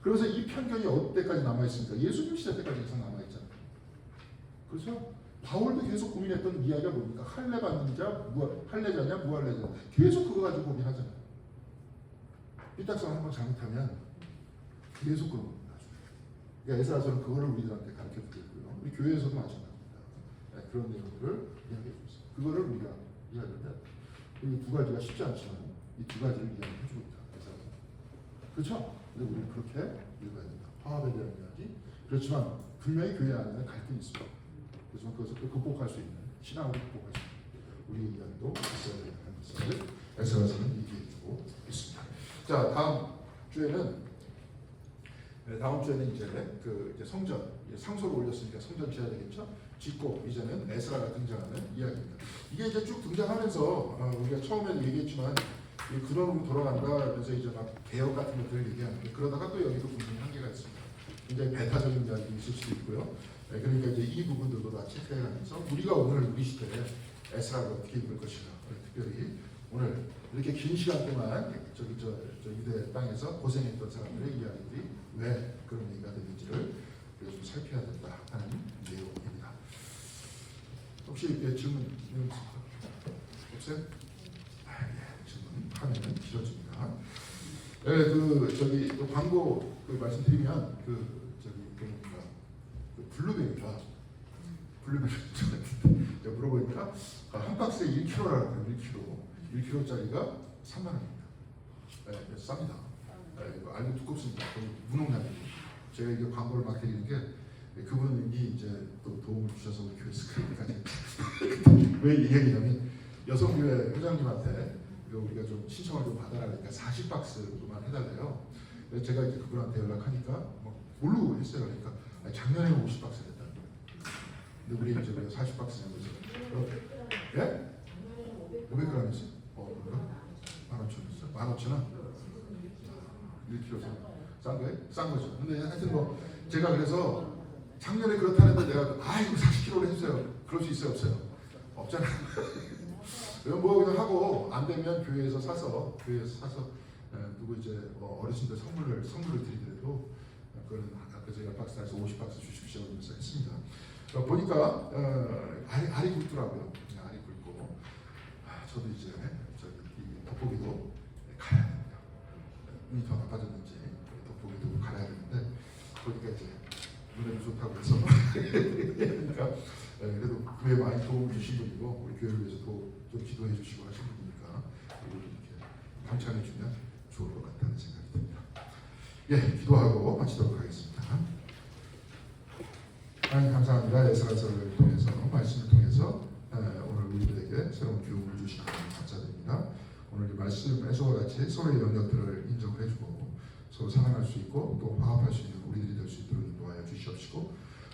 S1: 그래서 이 편견이 어때까지 남아있습니까? 예수님 시대 때까지 계속 남아있잖아요. 그렇죠? 바울도 계속 고민했던 이야기가 뭡니까? 할례 받는 자, 할례자냐, 무할례자냐. 계속 그거 가지고 고민하잖아요. 삐딱선 한번 잘못하면 계속 그런 겁니다. 그러니까 에스라서는 그거를 우리들한테 가르쳐 주고요. 우리 교회에서도 마찬가지입니다. 네, 그런 내용들을 이야기해 주고 있어요. 그거를 우리가 이야기하는데 이 두 가지가 쉽지 않지만 이 두 가지를 이야기해 주고 있다. 그렇죠? 근데 우리는 그렇게 읽어야 된다. 화합에 대한 이야기. 그렇지만 분명히 교회 안에는 갈등이 있습니다. 그렇지만 그것을 또 극복할 수 있는 신앙으로 극복할 수 있는 우리 이야기도 있어야 된다는 것을 에스라서는 얘기해 주고 있습니다. 자, 다음 주에는 이제 이제 성전 상소를 올렸으니까 성전 지어야 되겠죠. 짓고 이제는 에스라가 등장하는 이야기입니다. 이게 이제 쭉 등장하면서 우리가 처음에도 얘기했지만 이 근원으로 돌아간다. 그래서 이제 막 개혁 같은 것들을 얘기하는데 그러다가 또 여기도 분명히 한계가 있습니다. 굉장히 배타적인 이야기 있을 수도 있고요. 그러니까 이제 이 부분들도 다 체크해가면서 우리가 오늘 우리 시대에 에스라를 어떻게 읽을 것인가. 특별히 오늘 이렇게 긴 시간 동안 저 유대 땅에서 고생했던 사람들의 이야기들이 왜 그런 얘기가 되는지를 좀 살펴야 된다 하는 내용입니다. 혹시 질문 있습니까? 없어요? 질문하면 길어집니다. 또 광고 말씀드리면 블루베리가 물어보니까 한 박스에 1kg라고 해요. 1kg짜리가 3만 원입니다. 네, 그래서 쌉니다. 알고 두껍습니다. 무농약이고 제가 이게 광고를 막 드리는 게 그분이 이제 또 도움을 주셔서 우리 교회에서 그러니까 왜 이 얘기냐면 여성교회 회장님한테 우리가 좀 신청을 좀 받아라 그러니까 40박스만 해달래요. 제가 이제 그분한테 연락하니까 모르고 했어요. 그러니까 작년에는 50박스 했다는 거예요. 근데 우리 이제 40박스 낸 거죠. 예? 500g이었어요? 그런가? 15,000원. 15,000원? 1kg 싼 거예요? 싼 거죠. 근데 하여튼 제가 그래서 작년에 그렇다는데 내가 이거 40kg로 해주세요. 그럴 수 있어요? 없어요? 없잖아요. 그냥 하고 안 되면 교회에서 사서 누구 이제 어르신들 선물을 드리더라도 그건 아까 제가 박스에서 50박스 주십시오 하면서 했습니다. 보니까 알이 굵더라고요. 알이 굵고 저도 이제 이 돋보기도 갈아야 됩니다. 눈이 더 나빠졌는지 돋보기도 갈아야 되는데 보니까 이제 눈에도 좋다고 해서 그러니까 그래도 교회 많이 도움 주신 분이고 우리 교회를 위해서도 좀 기도해 주시고 하신 분이니까 이렇게 감찬해 주면 좋을 것 같다는 생각이 듭니다. 예, 기도하고 마치도록 하겠습니다. 하나님 감사합니다. 에스라서를 통해서 말씀을 통해서 오늘 우리들에게 새로운 교훈을 주시는 하나님 감사드립니다. 오늘 이 말씀에서와 같이 서로의 영역들을 인정을 해주고 서로 사랑할 수 있고 또 화합할 수 있는 우리들이 될 수 있도록 인도하여 주시옵시고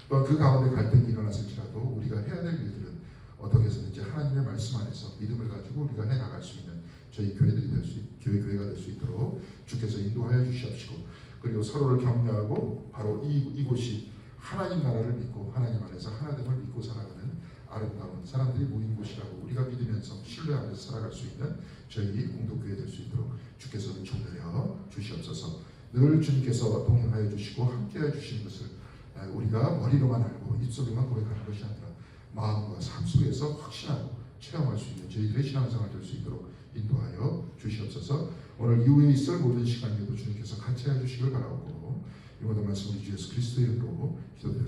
S1: 또한 그 가운데 갈등이 일어났을지라도 우리가 해야 될 일들은 어떻게 해서든지 하나님의 말씀 안에서 믿음을 가지고 우리가 해나갈 수 있는 저희 교회가 될 수 있도록 주께서 인도하여 주시옵시고 그리고 서로를 격려하고 바로 이곳이 하나님 나라를 믿고 하나님 안에서 하나됨을 믿고 살아가는 아름다운 사람들이 모인 곳이라고 우리가 믿으면서 신뢰하면서 살아갈 수 있는 저희 공동교회 될 수 있도록 주께서 은총하여 주시옵소서. 늘 주님께서 동행하여 주시고 함께하여 주시는 것을 우리가 머리로만 알고 입속에만 고백하는 것이 아니라 마음과 삶 속에서 확신하고 체험할 수 있는 저희들의 신앙생활 될 수 있도록 인도하여 주시옵소서. 오늘 이후에 있을 모든 시간에도 주님께서 같이 해주시길 바라고 이 모든 말씀 우리 주 예수 그리스도의 이름으로 기도드립니다.